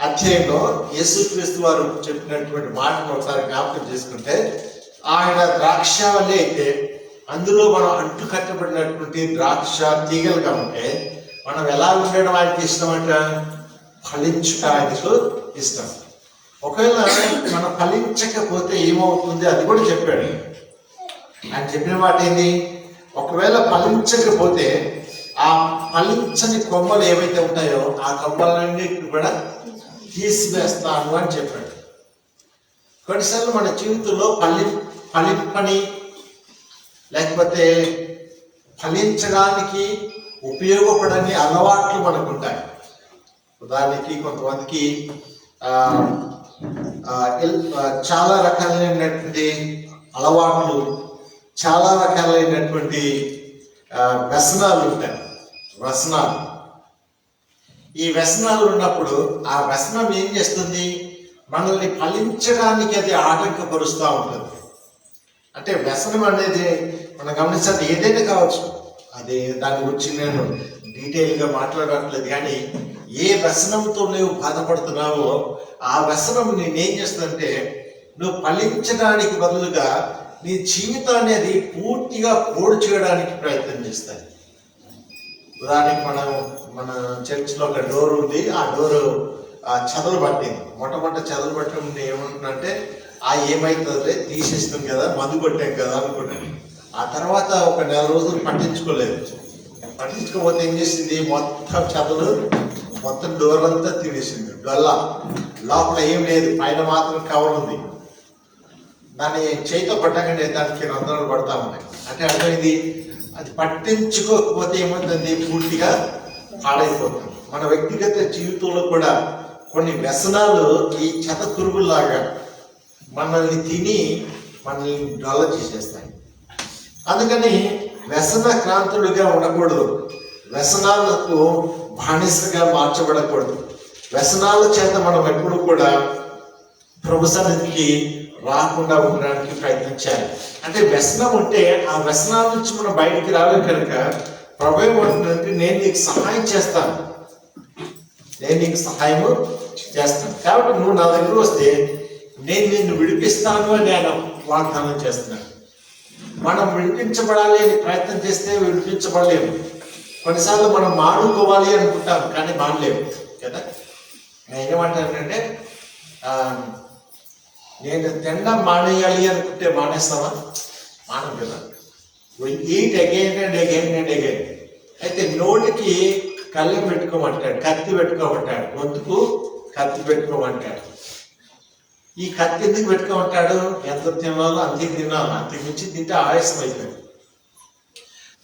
E: అధ్యాయంలో యేసుక్రీస్తు వారు చెప్పినటువంటి మాటను ఒకసారి జ్ఞాపకం చేసుకుంటే, ఆయన ద్రాక్షవల్లి అయితే అందులో మనం అంటు కట్టబడినటువంటి ద్రాక్ష తీగలుగా ఉంటే మనం ఎలా ఉండడం ఆయనకి ఇష్టం అంట? ఫలించుట ఆయనకు ఇష్టం. ఒకవేళ మనం ఫలించకపోతే ఏమవుతుంది అది కూడా చెప్పాడు. ఆయన చెప్పిన మాట ఏంది? ఒకవేళ ఫలించకపోతే ఆ ఫలించని కొమ్మలు ఏవైతే ఉంటాయో ఆ కొమ్మలన్నిటిని కూడా తీసివేస్తాను అని చెప్పాడు. కొన్నిసార్లు మన జీవితంలో ఫలింపని లేకపోతే ఫలించడానికి ఉపయోగపడని అలవాట్లు మనకు ఉంటాయి. ఉదాహరణకి కొంతమందికి చాలా రకాలైనటువంటి అలవాట్లు, చాలా రకాలైనటువంటి వ్యసనాలు ఉంటాయి. ఈ వ్యసనాలు ఉన్నప్పుడు ఆ వ్యసనం ఏం చేస్తుంది? మనల్ని ఫలించడానికి అది ఆటంకపరుస్తూ ఉంటుంది. అంటే వ్యసనం అనేది మనం గమనించాలి, ఏదైనా కావచ్చు. అది దాని గురించి నేను డీటెయిల్గా మాట్లాడట్లేదు, కానీ ఏ వ్యసనంతో నువ్వు బాధపడుతున్నావో ఆ వ్యసనం నేనేం చేస్తుందంటే నువ్వు ఫలించడానికి బదులుగా నీ జీవితాన్ని అది పూర్తిగా పోడు చేయడానికి ప్రయత్నం చేస్తాయి. ఉదాహరణకి మన చర్చిలో ఒక డోర్ ఉంది. ఆ డోరు చెదలు పట్టింది. మొట్టమొదటి చెదలు పట్టినప్పుడు ఏమంటుందంటే ఏమవుతుంది, తీసేస్తాం కదా, మందు కొట్టాం కదా అనుకుంటాను. ఆ తర్వాత ఒక 4 రోజులు పట్టించుకోకపోతే ఏం చేసింది, మొత్తం చెదలు మొత్తం డోర్ అంతా తినేసింది. లోపల ఏం లేదు, పైన మాత్రం కవర్ ఉంది. దాన్ని చేతితో పట్టగానే దానికి రంధ్రాలు పడతా ఉన్నాయి. అంటే అర్థమైంది, అది పట్టించుకోకపోతే ఏమవుతుంది, పూర్తిగా పాడైపోతుంది. మన వ్యక్తిగత జీవితంలో కూడా కొన్ని వ్యసనాలు ఈ చెత్త పురుగుల్లాగా మనల్ని తిని మనల్ని డొల్ల చేసేస్తాయి. అందుకని వ్యసన క్రాంతుడిగా ఉండకూడదు, వ్యసనాలకు బానిసగా మార్చబడకూడదు. వ్యసనాల చేత మనం ఎప్పుడు కూడా ప్రభు సన్నిధికి రాకుండా ఉండడానికి ప్రయత్నించాలి. అంటే వ్యసనం ఉంటే ఆ వ్యసనాల నుంచి మనం బయటికి రావాలి కనుక ప్రభు ఏమంటుందంటే నేను నీకు సహాయం చేస్తాను, కాబట్టి నువ్వు నా దగ్గర వస్తే నేను నిన్ను విడిపిస్తాను అని ఆయన వాగ్దానం చేస్తున్నాను. మనం విడిపించబడాలి అని ప్రయత్నం చేస్తే విడిపించబడలేము. కొన్నిసార్లు మనం మాడుకోవాలి అనుకుంటాం కానీ మానలేము కదా. నేను ఏమంటానంటే నేను తినడం మానేయాలి అనుకుంటే మానేస్తామా? మానం కదా. Eat again and again and again. అయితే నోటికి కళ్ళెం పెట్టుకోమంటాడు, కత్తి పెట్టుకోమంటాడు, గొంతుకు కత్తి పెట్టుకోమంటాడు. ఈ కత్తి ఎందుకు పెట్టుకోమంటాడు? ఎంత తినాలో అంతే తినాలి, అంతకు మించి తింటే ఆయాసం అయిపోయింది.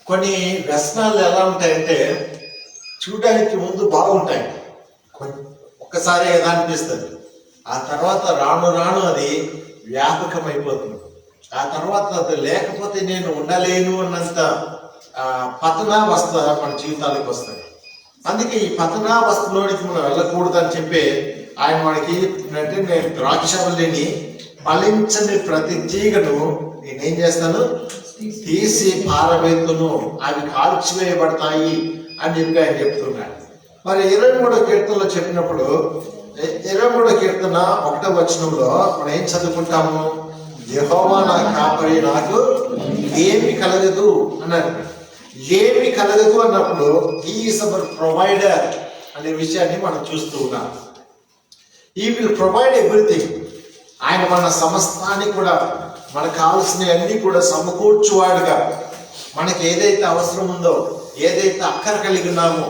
E: కొన్ని వ్యసనాలు ఎలా ఉంటాయంటే చూడడానికి ముందు బాగుంటాయి, ఒక్కసారి ఎలా అనిపిస్తుంది, ఆ తర్వాత రాను రాను అది వ్యాపకం అయిపోతుంది. ఆ తర్వాత అది లేకపోతే నేను ఉండలేను అన్నంత పతనావస్థ మన జీవితాలకు వస్తుంది. అందుకే ఈ పతనావస్థలోనికి మనం వెళ్ళకూడదని చెప్పి ఆయన మనకి చెప్తున్నట్టే, నేను ద్రాక్షవల్లిని ఫలించని ప్రతి తీగను నేనేం చేస్తాను, తీసి పారవేతును, అవి కాల్చివేయబడతాయి అని చెప్పి ఆయన చెప్తున్నాడు. మరి 23వ కీర్తనలో చెప్పినప్పుడు 23వ కీర్తన 1వ వచనంలో మనం ఏం చదువుకుంటాము? యెహోవా నా కాపరి, నాకు ఏమి కలగదు అన్నాడు. ఏమి కలగదు అన్నప్పుడు హీ ఈస్ అవర్ ప్రొవైడర్ అనే విషయాన్ని మనం చూస్తూ ఉన్నాం. He will provide everything. ఆయన మన సమస్తాన్ని కూడా మనకు కావాల్సినవన్నీ కూడా సమకూర్చువాడుగా, మనకి ఏదైతే అవసరం ఉందో, ఏదైతే అక్కర కలిగి ఉన్నామో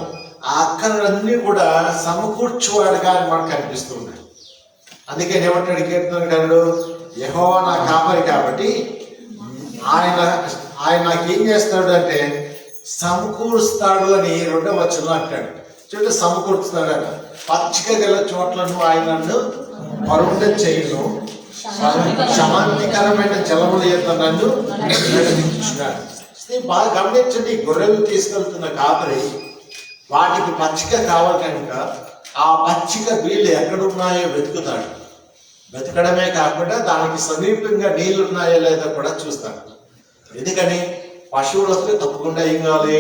E: ఆ అక్కరలన్నీ కూడా సమకూర్చువాడుగా మనకు కనిపిస్తూ ఉన్నాయి. అందుకే ఏమంటాడు కీర్తనకారుడు, యెహోవా నా కాపరి కాబట్టి ఆయన నాకేం చేస్తాడు అంటే సమకూరుస్తాడు అని 2వ వచనంలో అంటాడు. చూడండి, సమకూర్చుతాడు. పచ్చిక గల చోట్లను ఆయన నన్ను పరుండ చేయును, శాంతికరమైన జలముల యొక్క నన్ను నడిపించున్నాడు. బాగా గమనించండి, గొర్రెలు తీసుకెళ్తున్న కాపరి వాటికి పచ్చిక కావాలి కనుక ఆ పచ్చిక వీళ్ళు ఎక్కడున్నాయో వెతుకుతాడు. వెతకడమే కాకుండా దానికి సమీపంగా నీళ్ళు ఉన్నాయో లేదో కూడా చూస్తాడు. ఎందుకని? పశువులకు తప్పకుండా ఏం కావాలి?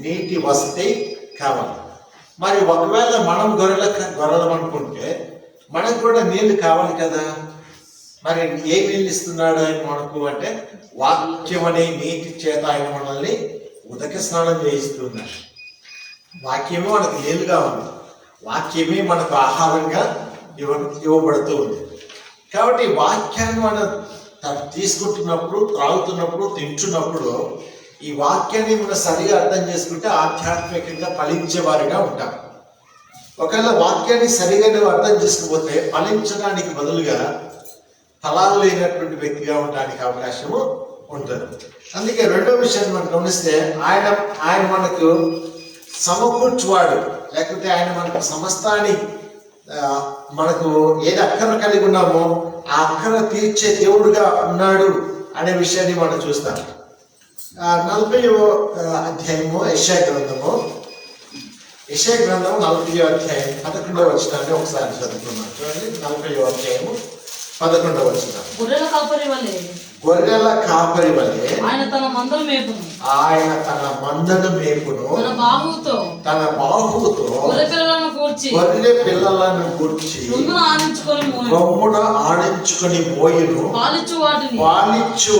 E: నీటి వసతి కావాలి. మరి ఒకవేళ మనం గొర్రెలం అనుకుంటే మనకు కూడా నీళ్లు కావాలి కదా. మరి ఏ నీళ్ళు ఇస్తున్నాడు ఆయన మనకు అంటే వాక్యం అనే నీటి చేత ఆయన మనల్ని ఉదక స్నానం చేయిస్తున్నాడు. వాక్యమే మనకు నీళ్ళుగా ఉంది, వాక్యమే మనకు ఆహారంగా ఇవ్వబడుతూ ఉంది. కాబట్టి వాక్యాన్ని మనం తీసుకుంటున్నప్పుడు, త్రాగుతున్నప్పుడు, తింటున్నప్పుడు ఈ వాక్యాన్ని మనం సరిగా అర్థం చేసుకుంటే ఆధ్యాత్మికంగా ఫలించే వారిగా ఉంటాం. ఒకవేళ వాక్యాన్ని సరిగా నువ్వు అర్థం చేసుకుపోతే ఫలించడానికి బదులుగా ఫలాలు లేనటువంటి వ్యక్తిగా ఉండడానికి అవకాశము ఉంటుంది. అందుకే రెండో విషయాన్ని మనం గమనిస్తే ఆయన మనకు సమకూర్చువాడు, లేకపోతే ఆయన మనకు సమస్తాన్ని మనకు ఏది అక్కర కలిగి ఉన్నామో ఆ అక్కర తీర్చే దేవుడుగా ఉన్నాడు అనే విషయాన్ని మనం చూస్తాం. 40వ అధ్యాయము యెషయా గ్రంథము 40వ అధ్యాయం 11వ వచనాన్ని ఒకసారి చదువుకున్నాం. చూడండి, 40వ అధ్యాయము 11వ వచనం. గొర్రెల కాపరి వలె
C: ఆయన తన మందను
E: మేపును, తన బాహువుతో
C: గొర్రె పిల్లలను
E: కూర్చి
C: రొమ్మున
E: ఆడించుకొని మోయును, పాలిచ్చు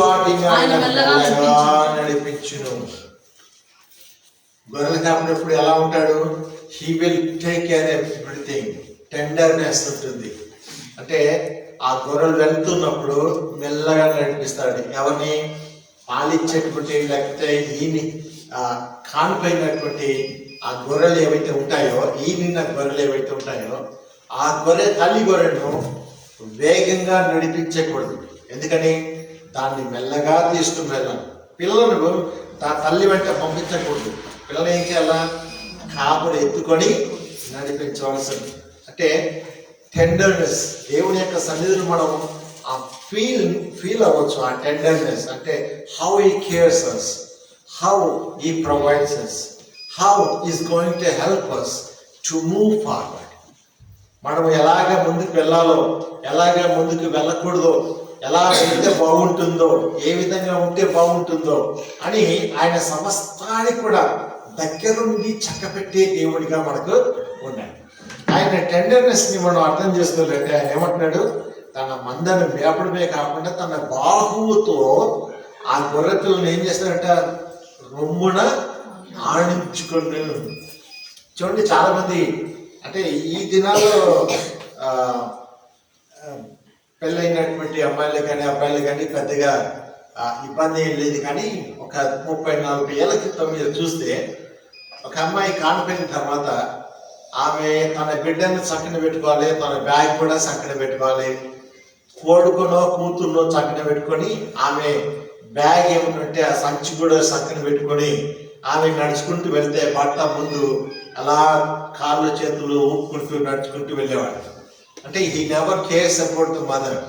E: వాటిని ఆయన మెల్లగా నడిపించును. గొర్రెల కాపరి ఎప్పుడు ఎలా ఉంటాడు? He will take care everything. Tenderness ఉంటుంది. అంటే ఆ గొర్రెలు వెళ్తున్నప్పుడు మెల్లగా నడిపిస్తాడు. ఎవరిని? పాలిచ్చేటువంటి, లేకపోతే ఈని కానిపోయినటువంటి ఆ గొర్రెలు ఏవైతే ఉంటాయో, ఈనిన గొర్రెలు ఏవైతే ఉంటాయో ఆ తల్లి గొర్రెను వేగంగా నడిపించకూడదు. ఎందుకని? దాన్ని మెల్లగా తీసుకుని వెళ్ళాలి. పిల్లలను తల్లి వెంట పంపించకూడదు. పిల్లలు ఏం చేయాలా? కాపుడు ఎత్తుకొని నడిపించవలసింది. అంటే టెండర్నెస్, దేవుని యొక్క సన్నిధిని మనం ఆ ఫీల్ అవ్వచ్చు. ఆ టెండర్నెస్ అంటే how he cares us, how he provides us, how is going to help us to move forward. మనం ఎలాగ ముందుకు వెళ్ళాలో, ఎలాగ ముందుకు వెళ్ళకూడదో, ఎలా వెళ్తే బాగుంటుందో, ఏ విధంగా ఉంటే బాగుంటుందో అని ఆయన సమస్తానికి కూడా దగ్గరుండి చక్కపెట్టే దేవుడిగా మనకు ఉన్నాడు. ఆయన టెండర్నెస్ ని మనం అర్థం చేసుకోవాలంటే ఆయన ఏమంటున్నాడు? తన మందను మేపడమే కాకుండా తన బాహువుతో ఆ గొర్రె పిల్లలను ఏం చేస్తాడంట? రొమ్మున ఆడించుకొని. చూడండి, చాలా మంది అంటే ఈ దినాల్లో పెళ్ళైనటువంటి అమ్మాయిలు కానీ అబ్బాయిలు కానీ పెద్దగా ఇబ్బంది ఏం లేదు. కానీ ఒక 34 ఏళ్ల క్రితం మీరు చూస్తే ఒక అమ్మాయి కానిపోయిన తర్వాత ఆమె తన బిడ్డను చక్కన పెట్టుకోవాలి, తన బ్యాగ్ కూడా చక్కన పెట్టుకోవాలి, కొడుకునో కూతుర్నో చక్కన పెట్టుకొని ఆమె బ్యాగ్ ఏమంటే ఆ సంచి కూడా చక్కన పెట్టుకొని ఆమె నడుచుకుంటూ వెళ్తే భర్త ముందు అలా కాళ్ళు చేతులు ఊపుకుంటూ నడుచుకుంటూ వెళ్ళేవాడు. అంటే he never cares about the mother.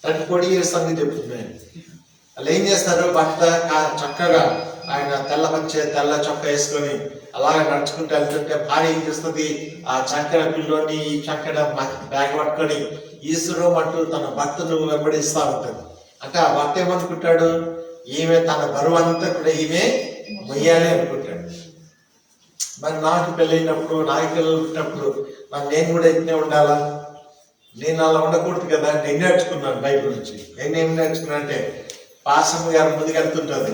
E: 34 years సంగతి చెప్తున్నాను. వాళ్ళు ఏం చేస్తారు? భర్త చక్కగా ఆయన తెల్ల చొక్క వేసుకొని అలాగే నడుచుకుంటూ వెళ్తుంటే భార్య ఏం చేస్తుంది? ఆ చక్కెర పిల్లోని ఈ చక్కెర బ్యాగ్ పట్టుకొని ఈశ్వరం అంటూ తన భర్తను వెంబడిస్తూ ఉంటుంది. అంటే ఆ భర్త ఏమనుకుంటాడు? ఈమె తన బరువు అంతా కూడా ఈమె మొయ్యాలి అనుకుంటాడు. మరి నాకు పెళ్ళైనప్పుడు, నాకు పిల్లలు పుట్టినప్పుడు మరి నేను కూడా ఇట్నే ఉండాలా? నేను అలా ఉండకూడదు కదా. నేను నేర్చుకున్నాను బైబిల్ నుంచి. నేనేం నేర్చుకున్నా అంటే, పాసమ్మ గారు ముందుకెళ్తుంటుంది,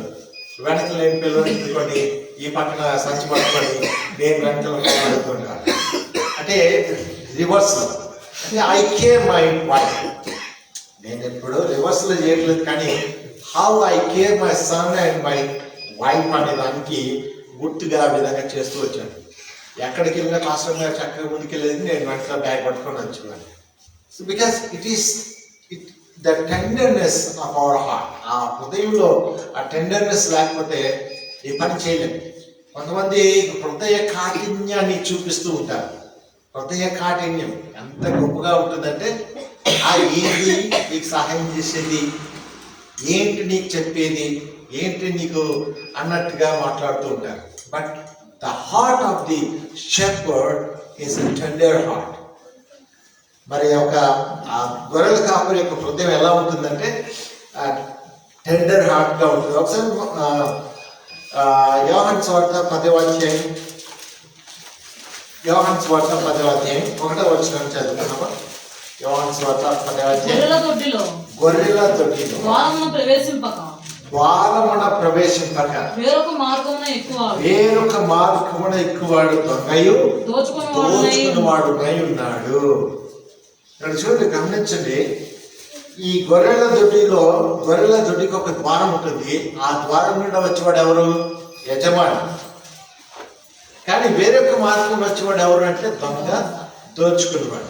E: వెనక లేని పిల్లలు ఎత్తుకొని ఈ పక్కన సంచి పట్టుకొని నేను వెనకలు వెళ్తుంటా. అంటే రివర్స్. అంటే ఐ కేర్ మై వైఫ్. నేను ఎప్పుడు రివర్స్లో చేయట్లేదు, కానీ how I care my son and my wife అనే దానికి గుర్తుగా ఆ విధంగా చేస్తూ వచ్చాను. ఎక్కడికి వెళ్ళినా పాస్టర్ గారు చక్కగా ముందుకెళ్ళేది, నేను వెంటనే బ్యాగ్ పట్టుకొని వచ్చేవాడిని. So because it is the tenderness of our heart. ఆ హృదయంలో ఆ టెండర్నెస్ లేకపోతే ఈ పని చేయలేము. కొంతమంది హృదయ కాఠిన్యాన్ని చూపిస్తూ ఉంటారు. హృదయ కాఠిన్యం ఎంత గొప్పగా ఉంటుందంటే, ఏంటి నీకు సహాయం చేసేది, ఏంటి నీకు చెప్పేది, ఏంటి నీకు అన్నట్టుగా మాట్లాడుతూ ఉంటారు. But the heart of the shepherd is a tender heart. మరి ఒక గొర్రెల కాపరి యొక్క హృదయం ఎలా ఉంటుందంటే టెండర్ హార్ట్గా ఉంటుంది. ఒకసారి యోహాను సువార్త 10వ అధ్యాయం 1వ వచనం చదువుకున్నామా? యోహాను సువార్త 10వ అధ్యాయం. గొర్రెల దొడ్డిలో ద్వారమున ప్రవేశింపక వేరొక మార్గమున ఎక్కువాడు దొంగయు దోచుకునివాడు ఉన్నాడు. ఇక్కడ చూడండి, గమనించండి. ఈ గొర్రెల దొడ్డికి ఒక ద్వారం ఉంటుంది. ఆ ద్వారం నుండి వచ్చేవాడు ఎవరు? యజమాని. కానీ వేరొక మార్గం వచ్చేవాడు ఎవరు అంటే దొంగ, దోచుకునేవాడు.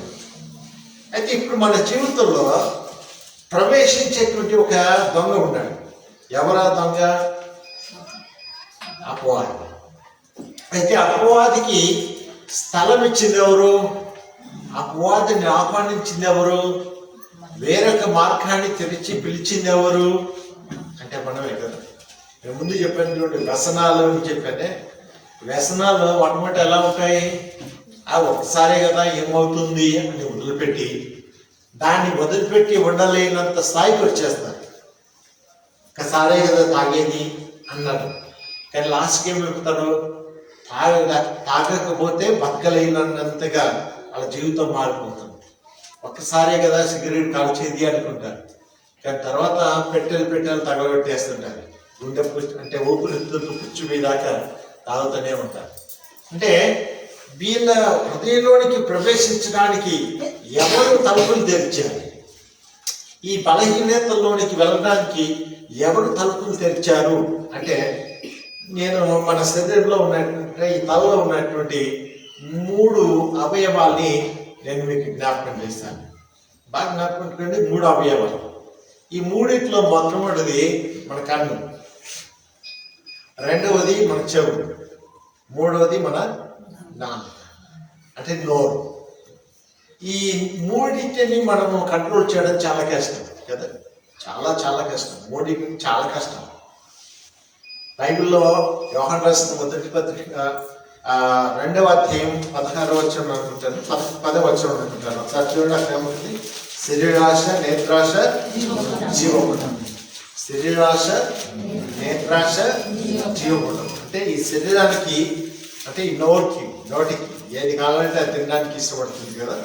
E: అయితే ఇప్పుడు మన జీవితంలో ప్రవేశించేటువంటి ఒక దొంగ ఉన్నాడు. ఎవరా దొంగ? అపవాది. అయితే అపవాదికి స్థలం ఇచ్చింది ఎవరు? అపవాదిని ఆహ్వానించింది ఎవరు? వేరొక మార్గాన్ని తెరిచి పిలిచింది ఎవరు అంటే మనమే కదా. నేను ముందు చెప్పాను చూడండి, వ్యసనాలు అని చెప్పానే. వ్యసనాలు మొట్టమొదటి ఎలా ఉంటాయి? ఒకసారే కదా ఏమవుతుంది అని వదిలిపెట్టి దాన్ని వదిలిపెట్టి ఉండలేనంత స్థాయికి వచ్చేస్తారు. ఒకసారే కదా తాగేది అన్నారు, కానీ లాస్ట్కి ఏమి చెప్తారు? తాగకపోతే బతకలేనంతగా వాళ్ళ జీవితం మారిపోతుంది. ఒక్కసారే కదా సిగరెట్ కాల్చేది అనుకుంటారు, కానీ తర్వాత పెట్టెలు తగలబెట్టేస్తుంటారు. గుండె అంటే ఊపిరితిత్తులు పుచ్చిపోయేదాకా తాగుతూనే ఉంటారు. అంటే వీళ్ళ హృదయంలోనికి ప్రవేశించడానికి ఎవరు తలుపులు తెరిచారు? ఈ బలహీనతల్లోనికి వెళ్ళడానికి ఎవరు తలుపులు తెరిచారు అంటే, నేను మన శరీరంలో ఉన్నటువంటి ఈ తలలో ఉన్నటువంటి 3 అవయవాల్ని నేను మీకు జ్ఞాపకం చేస్తాను. బాగా జ్ఞాపకం పెట్టుకోండి. 3 అవయవాలు. ఈ 3 మొట్టమొదటిది మన కన్ను, రెండవది మన చెవులు, మూడవది మన నాలుక అంటే నోరు. ఈ 3 మనము కంట్రోల్ చేయడం చాలా కష్టం కదా. చాలా కష్టం. 3 చాలా కష్టం. బైబిల్లో యోహాను రాసిన మొదటి పత్రిక 2వ అధ్యాయం 16వ వచనం అనుకుంటాను, 10వ వచనం అనుకుంటాను. ఒకసారి చూడండి, అక్కడ ఏముంటుంది? శరీరాశ, నేత్రాశ, జీవగుణం. శరీరాశ, నేత్రాశ, జీవగుణం అంటే ఈ శరీరానికి, అంటే ఈ నోటికి ఏది కావాలంటే అది తినడానికి ఇష్టపడుతుంది కదా.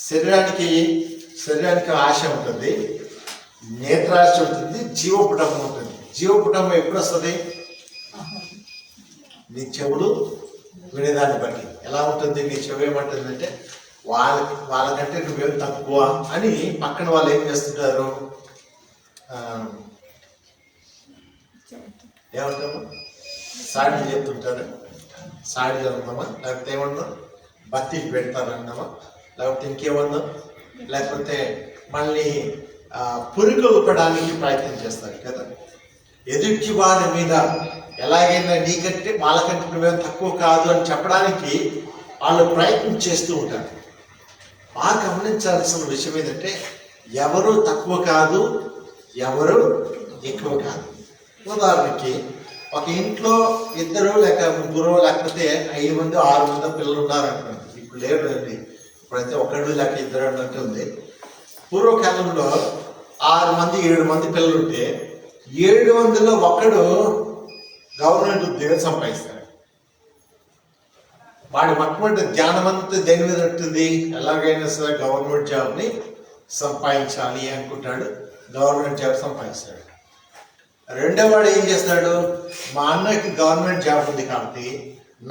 E: శరీరానికి ఆశ ఉంటుంది, నేత్రాశ ఉంటుంది, జీవపుటం ఉంటుంది. జీవపుటం ఎప్పుడు వస్తుంది? నీ చెవులు వినేదాన్ని బట్టి. ఎలా ఉంటుంది? నీ చెవు ఏమంటుందంటే వాళ్ళకంటే నువ్వేం తక్కువ అని పక్కన వాళ్ళు ఏం చేస్తుంటారు? ఏమంటాము? సాడి చెప్తుంటారు. సాడి చదువుతామా, లేకపోతే ఏమన్నా బత్తికి పెడతారన్నామా, లేకపోతే ఇంకేమన్నా, లేకపోతే మళ్ళీ పురికొల్పడానికి ప్రయత్నం చేస్తారు కదా. ఎదుటి వారి మీద ఎలాగైనా నీకంటే వాళ్ళకంటే నువ్వేం తక్కువ కాదు అని చెప్పడానికి వాళ్ళు ప్రయత్నం చేస్తూ ఉంటారు. బాగా గమనించాల్సిన విషయం ఏంటంటే, ఎవరు తక్కువ కాదు, ఎవరు ఎక్కువ కాదు. ఉదాహరణకి ఒక ఇంట్లో 2 లేక 3 లేకపోతే 5 మంది 6 మంది పిల్లలు ఉన్నారనుకోండి. ఇప్పుడు లేరు అండి, ఇప్పుడైతే 1 లేక 2 అన్నట్టు ఉంది. పూర్వకాలంలో 6 మంది 7 మంది పిల్లలు ఉంటే 7 మందిలో ఒకడు గవర్నమెంట్ ఉద్యోగం సంపాదిస్తాడు. వాడి మొట్టమొదటి ధ్యానం అంతా దేని మీద ఉంటుంది? ఎలాగైనా సరే గవర్నమెంట్ జాబ్ని సంపాదించాలి అనుకుంటాడు, గవర్నమెంట్ జాబ్ సంపాదిస్తాడు. రెండోవాడు ఏం చేస్తాడు? మా అన్నకి గవర్నమెంట్ జాబ్ ఉంది కాబట్టి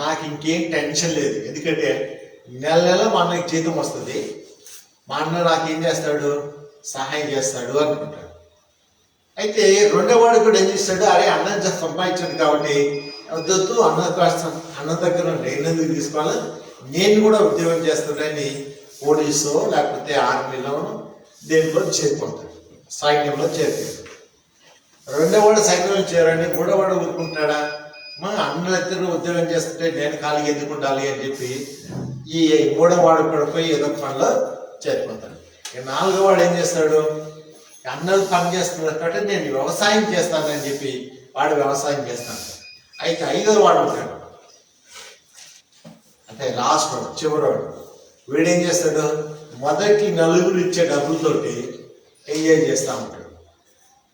E: నాకు ఇంకేం టెన్షన్ లేదు, ఎందుకంటే నెల మా అన్నకి జీతం వస్తుంది, మా అన్న నాకేం చేస్తాడు? సహాయం చేస్తాడు అనుకుంటాడు. అయితే రెండోవాడు కూడా ఏం చేస్తాడు? అరే అన్న సంపాదించాడు కాబట్టి వద్దు, అన్న దగ్గర నేనెందుకు తీసుకోవాలి, నేను కూడా ఉద్యోగం చేస్తానని పోలీసు లేకపోతే ఆర్మీలో దేనిలో చేరుకుంటాడు, సైన్యంలో చేరుకుంటాడు. రెండోవాడు సైన్యంలో చేరండి, మూడోవాడు ఊరుకుంటాడా? మా అన్నలిద్దరూ ఉద్యోగం చేస్తుంటే నేను ఖాళీగా ఎందుకు ఉండాలి అని చెప్పి ఈ 3వ కూడా పోయి ఏదో పనిలో చేరుకుంటాడు. ఇక 4వ ఏం చేస్తాడు? అన్నలు పని చేస్తున్నారు కాబట్టి నేను వ్యవసాయం చేస్తానని చెప్పి వాడు వ్యవసాయం చేస్తాడు. అయితే 5వ ఉంటాడు, అంటే లాస్ట్ వాడు, చివరివాడు. వీడేం చేస్తాడు? మొదటి 4 ఇచ్చే డబ్బులతోటి ఎంజాయ్ చేస్తూ ఉంటాడు.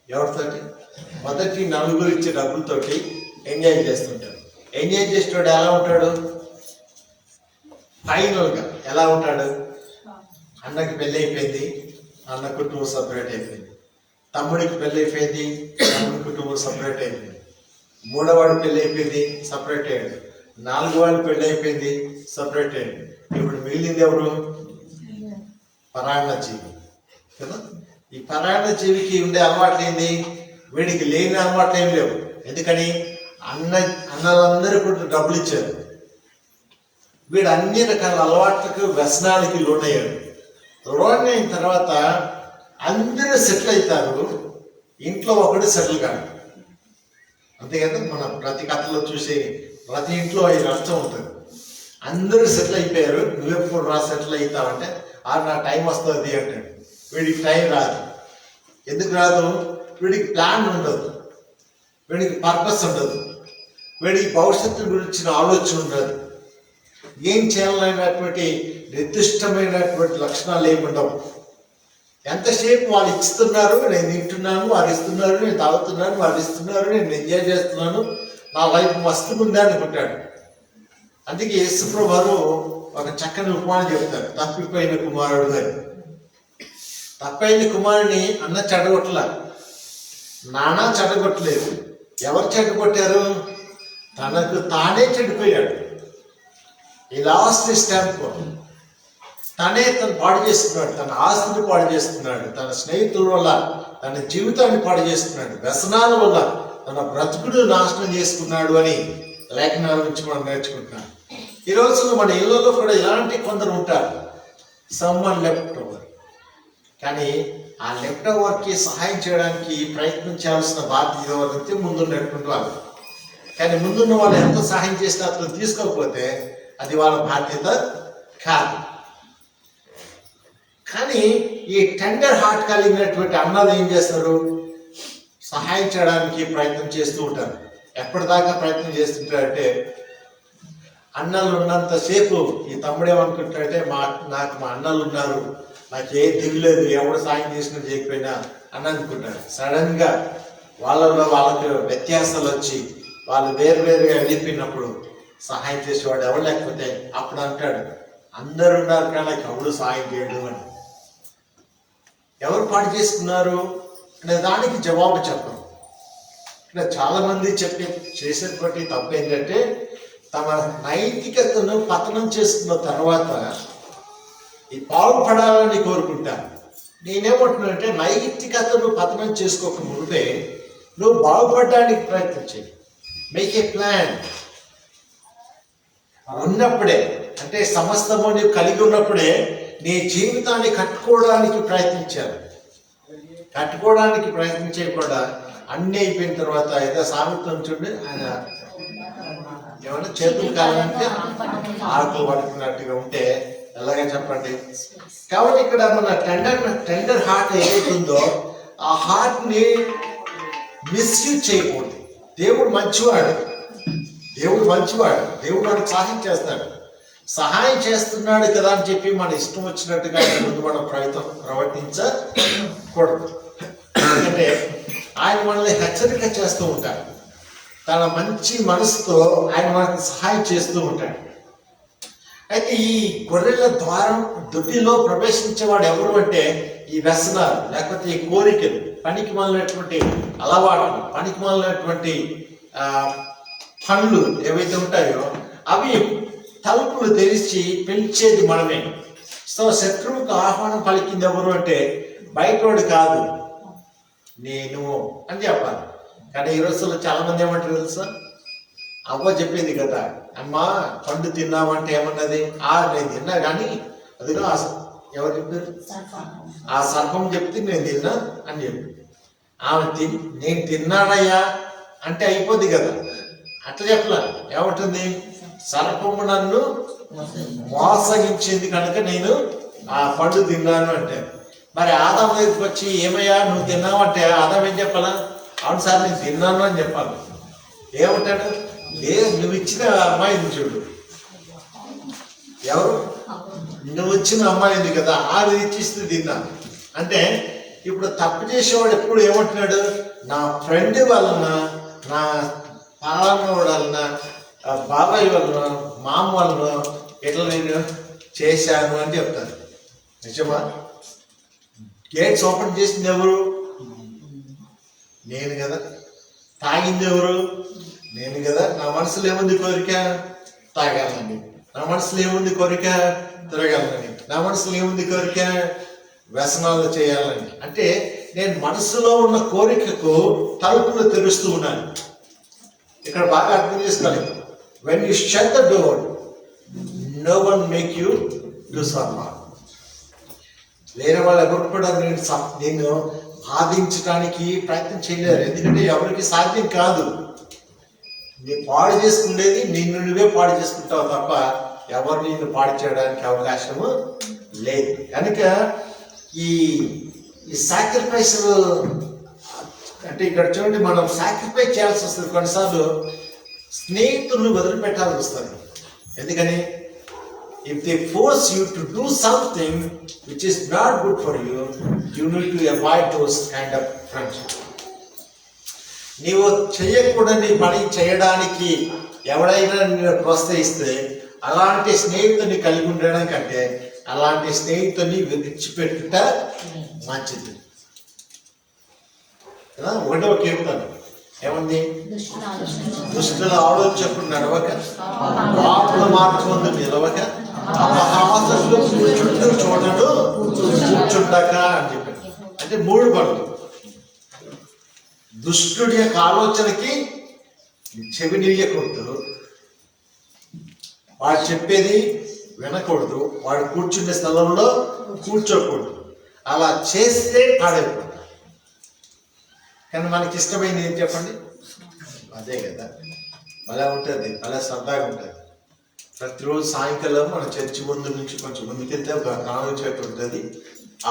E: ఎవరితోటి? మొదటి 4 ఇచ్చే డబ్బులతోటి ఎంజాయ్ చేస్తుంటాడు. ఎంజాయ్ చేసేవాడు ఎలా ఉంటాడు? ఫైనల్గా ఎలా ఉంటాడు? అన్నకి పెళ్ళి అయిపోయింది, అన్న కుటుంబం సపరేట్ అయిపోయింది. తమ్ముడికి పెళ్ళి అయిపోయింది, తమ్ముడి కుటుంబం సపరేట్ అయిపోయింది. 3వ పెళ్ళి అయిపోయింది, సపరేట్ అయ్యాడు. 4వ పెళ్ళి అయిపోయింది, సపరేట్ అయ్యాడు. ఇప్పుడు మిగిలింది ఎవరు? పరాన్న జీవి కదా. ఈ పరాన్న జీవికి ఉండే అలవాట్లు ఏంది? వీడికి లేని అలవాట్లు ఏం లేవు. ఎందుకని అన్నలందరూ కూడా డబ్బులు ఇచ్చారు. వీడు అన్ని రకాల అలవాట్లకు వ్యసనాలకి లోనయ్యాడు. లోనైన తర్వాత అందరూ సెటిల్ అవుతారు, ఇంట్లో ఒకటి సెటిల్ కాదు. అంతే కదా, మనం ప్రతి కథలో చూసే ప్రతి ఇంట్లో ఈ అర్థం ఉంటుంది. అందరూ సెటిల్ అయిపోయారు, నువ్వెప్పుడు సెటిల్ అవుతావంటే నా టైం వస్తుంది అంటాడు. వీడికి టైం రాదు. ఎందుకు రాదు? వీడికి ప్లాన్ ఉండదు, వీడికి పర్పస్ ఉండదు, వీడికి భవిష్యత్తు గురించిన ఆలోచన ఉండదు. ఏం చేయాలనేటువంటి నిర్దిష్టమైనటువంటి లక్షణాలు ఏమి ఉండవు. ఎంతసేపు వాళ్ళు ఇస్తున్నారు, నేను తింటున్నాను, వారు ఇస్తున్నారు, నేను తాగుతున్నాను, వారు ఇస్తున్నారు, నేను ఎంజాయ్ చేస్తున్నాను, నా లైఫ్ మస్తు ఉంది అనుకుంటాడు. అందుకే యేసుప్రభు వారు ఒక చక్కని ఉపమానం చెప్తారు, తప్పిపోయిన కుమారుడు అని. తప్పైన కుమారుని అన్న చెడగొట్టల, నాన్న చెడగొట్టలేదు. ఎవరు చెడగొట్టారు? తనకు తానే చెడిపోయాడు. ఈ లాస్ట్ స్టాంప్ తనే తను పాడు చేస్తున్నాడు, తన ఆస్తిని పాడు చేస్తున్నాడు, తన స్నేహితుల వల్ల తన జీవితాన్ని పాడు చేస్తున్నాడు, వ్యసనాల వల్ల తన బ్రతుకుడు నాశనం చేసుకున్నాడు అని లేఖనాల నుంచి మనం నేర్చుకుంటున్నాం. ఈ రోజుల్లో మన ఇళ్లలో కూడా ఇలాంటి కొందరు ఉంటారు, సమ్మన్ లెఫ్ట్ ఓవర్. కానీ ఆ లెఫ్ట్ ఓవర్కి సహాయం చేయడానికి ప్రయత్నించాల్సిన బాధ్యత ఎవరైతే ముందున్నటువంటి వాళ్ళు. కానీ ముందున్న వాళ్ళు ఎంత సహాయం చేసినా అతను తీసుకోకపోతే అది వాళ్ళ బాధ్యత కాదు. కానీ ఈ టెండర్ హార్ట్ కలిగినటువంటి అన్నలు ఏం చేస్తారు? సహాయం చేయడానికి ప్రయత్నం చేస్తూ ఉంటారు. ఎప్పటిదాకా ప్రయత్నం చేస్తుంటారంటే, అన్నలు ఉన్నంతసేపు ఈ తమ్ముడేమనుకుంటాడంటే నాకు మా అన్నలు ఉన్నారు, నాకు ఏ దిగులేదు, ఎవడు సాయం చేసినా చేయకపోయినా అని అనుకుంటాడు. సడన్గా వాళ్ళలో వాళ్ళకి వ్యత్యాసాలు వచ్చి వాళ్ళు వేరువేరుగా వెళ్ళిపోయినప్పుడు సహాయం చేసేవాడు ఎవరు లేకపోతే అప్పుడు అంటాడు, అందరు ఉన్నారు కానీ నాకు ఎవడు సాయం చేయడు అని. ఎవరు పాటు చేసుకున్నారు అనే దానికి జవాబు చెప్పరు. ఇక్కడ చాలా మంది చేసేటువంటి తప్పు ఏంటంటే, తమ నైతికతను పతనం చేసుకున్న తర్వాత ఈ బాగుపడాలని కోరుకుంటాను. నేనేమంటున్నానంటే, నైతికతను పతనం చేసుకోక మునిపే నువ్వు బాగుపడడానికి ప్రయత్నం చేయి. Make a plan. ఉన్నప్పుడే, అంటే సమస్తము నీవు కలిగి ఉన్నప్పుడే నీ జీవితాన్ని కట్టుకోవడానికి ప్రయత్నించారు. కట్టుకోవడానికి ప్రయత్నించకుండా అన్నీ అయిపోయిన తర్వాత ఏదో సామెతం చూడండి, ఆయన ఏమన్నా చేతులు కావాలంటే ఆకులు పడుతున్నట్టుగా ఉంటే ఎలాగే చెప్పండి. కాబట్టి ఇక్కడ మన టెండర్ హార్ట్ ఏదైతుందో ఆ హార్ట్ని మిస్యూజ్ చేయకూడదు. దేవుడు మంచివాడు, దేవుడు వాడికి సహాయం చేస్తాడు. సహాయం చేస్తున్నాడు కదా అని చెప్పి మన ఇష్టం వచ్చినట్టుగా ముందు మనం ప్రవర్తించకూడదు. ఎందుకంటే ఆయన మనల్ని హెచ్చరిక చేస్తూ ఉంటాడు. తన మంచి మనసుతో ఆయన మనకు సహాయం చేస్తూ ఉంటాడు. అయితే ఈ గొర్రెల ద్వారం దొడ్డిలో ప్రవేశించేవాడు ఎవరు అంటే, ఈ వ్యసనాలు లేకపోతే ఈ కోరికలు, పనికి మాలినటువంటి అలవాట్లు, పనికి మాలినటువంటి పనులు ఏవైతే ఉంటాయో అవి తలుపులు తెరిచి పిలిచేది మనమే. సో శత్రువుకు ఆహ్వానం పలికింది ఎవరు అంటే బయటోడు కాదు, నేను అని చెప్పాలి. కానీ ఈ రోజుల్లో చాలా మంది ఏమంటారు తెలుసా? అవ్వ చెప్పింది కదా, అమ్మా పండు తిన్నామంటే ఏమన్నది? నేను తిన్నా కానీ అదిగో ఎవరు చెప్పారు? ఆ సర్పం చెప్తే నేను తిన్నా అని చెప్పి ఆమె నేను తిన్నానయ్యా అంటే అయిపోద్ది కదా. అట్లా చెప్పలా, ఏమంటుంది? సర్పము నన్ను మోసగించింది కనుక నేను ఆ పండు తిన్నాను అంటే. మరి ఆదాం దగ్గరికి వచ్చి ఏమయ్యా నువ్వు తిన్నావంటే ఆదాం ఏం చెప్పాలా? అవును సార్ నేను తిన్నాను అని చెప్పాలి. ఏమంటాడు? లేదు, నువ్వు ఇచ్చిన అమ్మాయిని చూడు, ఎవరు? నువ్వు ఇచ్చిన అమ్మాయి ఉంది కదా, అది ఇచ్చిస్తే తిన్నా అంటే. ఇప్పుడు తప్పు చేసేవాడు ఎప్పుడు ఏమంటున్నాడు? నా ఫ్రెండ్ వలన, నా పాలన వలన, బాబాయ్ వలన, మామ వలన ఇట్లా నేను చేశాను అని చెప్తాను. నిజమా? గేట్స్ ఓపెన్ చేసింది ఎవరు? నేను కదా. తాగింది ఎవరు? నేను కదా. నా మనసులో ఏముంది కోరిక? తాగాలని. నా మనసులో ఏముంది కోరిక? తిరగాలని. నా మనసులో ఏముంది కోరిక? వ్యసనాలు చేయాలని. అంటే నేను మనసులో ఉన్న కోరికకు తలుపులు తెరుస్తూ ఉన్నాను. ఇక్కడ బాగా అర్థం చేసుకోవాలి. When you shut the door, no one make you do some. వేరే వాళ్ళు ఎవరు కూడా నేను బాధించడానికి ప్రయత్నం చేయలేరు. ఎందుకంటే ఎవరికి సాధ్యం కాదు. నీ పాడు చేసుకునేది నిన్ను నువ్వే పాడు చేసుకుంటావు తప్ప ఎవరు నిన్ను పాడు చేయడానికి అవకాశము లేదు. కనుక ఈ సాక్రిఫైస్ అంటే ఇక్కడ చూడండి, మనం సాక్రిఫైస్ చేయాల్సి వస్తుంది. కొన్నిసార్లు స్నేహితులను వదిలిపెట్టాల్సి వస్తుంది. ఎందుకని? If they force you to do something which is not good for you, you need to avoid those kind of friendship. నీవు చేయకూడని పని చేయడానికి ఎవడైనా నిన్ను ప్రోత్సహిస్తే అలాంటి స్నేహితుని కలిగి ఉండడం కంటే అలాంటి స్నేహితుని విడిచిపెట్టుట మంచిది. ఒకటో కీర్తన ఏముంది? దుష్టుల ఆలోచనకు నడవక, పాపుల మార్గమందు నిలవక, అపహాసకులు చుట్టూ చూడడు కూర్చుండక అని చెప్పారు. అంటే 3 పనులు. దుష్టుడి యొక్క ఆలోచనకి చెవినియకూడదు, వాడు చెప్పేది వినకూడదు, వాడు కూర్చునే స్థలంలో కూర్చోకూడదు. అలా చేస్తే పాడైపోతుంది. కానీ మనకి ఇష్టమైంది ఏం చెప్పండి? అదే కదా. భలే ఉంటుంది, భలే సరదాగా ఉంటుంది. ప్రతిరోజు సాయంకాలం మన చర్చి ముందు నుంచి కొంచెం ముందుకెళ్తే ఒక కాలువ చెట్టు ఉంటుంది.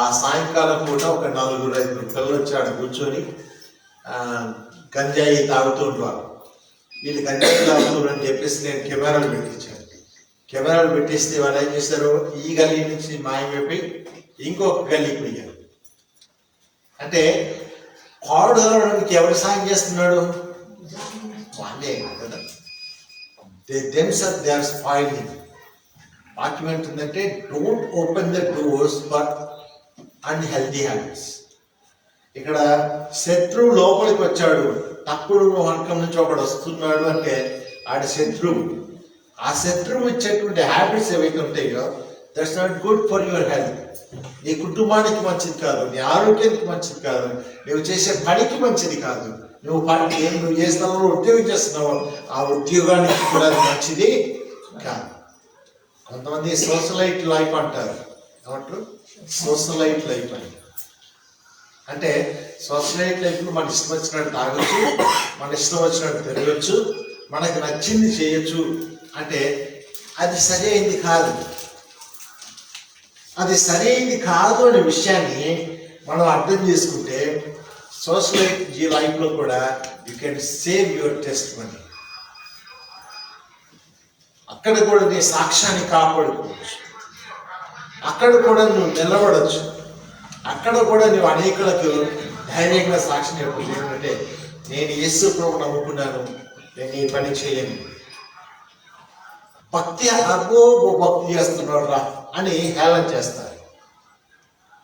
E: ఆ సాయంకాలం పూట ఒక 4-5 పిల్లలు వచ్చి ఆడ కూర్చొని గంజాయి తాగుతూ ఉంటారు. వీళ్ళు గంజాయి తాగుతారని చెప్పేసి నేను కెమెరాలు పెట్టించాను. కెమెరాలు పెట్టిస్తే వాళ్ళు ఏం చేస్తారు? ఈ గల్లీ నుంచి మాయమైపోయి ఇంకొక గల్లీకి పోయారు. అంటే పాడు అవడానికి ఎవరు సాయం చేస్తున్నాడు? వాళ్ళే కదా. They are spoiling. వాక్యం ఏంటంటే don't open the doors for unhealthy habits. ఇక్కడ శత్రువు లోపలికి వచ్చాడు, తప్పుడు వర్గం నుంచి ఒకడు వస్తున్నాడు అంటే ఆడి శత్రువు. ఆ శత్రువు ఇచ్చేటువంటి హ్యాబిట్స్ ఏవైతే ఉంటాయో that's not good for your health. నీ కుటుంబానికి మంచిది కాదు, నీ ఆరోగ్యానికి మంచిది కాదు, నువ్వు చేసే పనికి మంచిది కాదు. నువ్వు ఏ స్థలంలో ఉద్యోగం చేస్తున్నావో ఆ ఉద్యోగానికి కూడా మంచిది కాదు. కొంతమంది సోషలైట్ లైఫ్ అంటారు. ఏమంటారు? సోషలైట్ లైఫ్ అని. అంటే సోషలైట్ లైఫ్లో మన ఇష్టం వచ్చినట్టు తాగొచ్చు, మన ఇష్టం వచ్చినట్టు తిరగచ్చు, మనకు నచ్చింది చేయొచ్చు. అంటే అది సరైనది కాదు. అది సరైనది కాదు అనే విషయాన్ని మనం అర్థం చేసుకుంటే సోషలైట్ ఈ లైఫ్లో కూడా you can save your test money. అక్కడ కూడా నీ సాక్ష్యాన్ని కాపాడుకోవచ్చు, అక్కడ కూడా నువ్వు నిలబడచ్చు, అక్కడ కూడా నువ్వు అనేకులకు ధైర్యంగా సాక్ష్యం చెప్పచ్చు. ఏంటంటే నేను యేసు ప్రభువును నమ్ముకున్నాను, నేను ఈ పని చేయను. భక్తి భక్తి చేస్తున్నాడు రా అని హేళన చేస్తారు.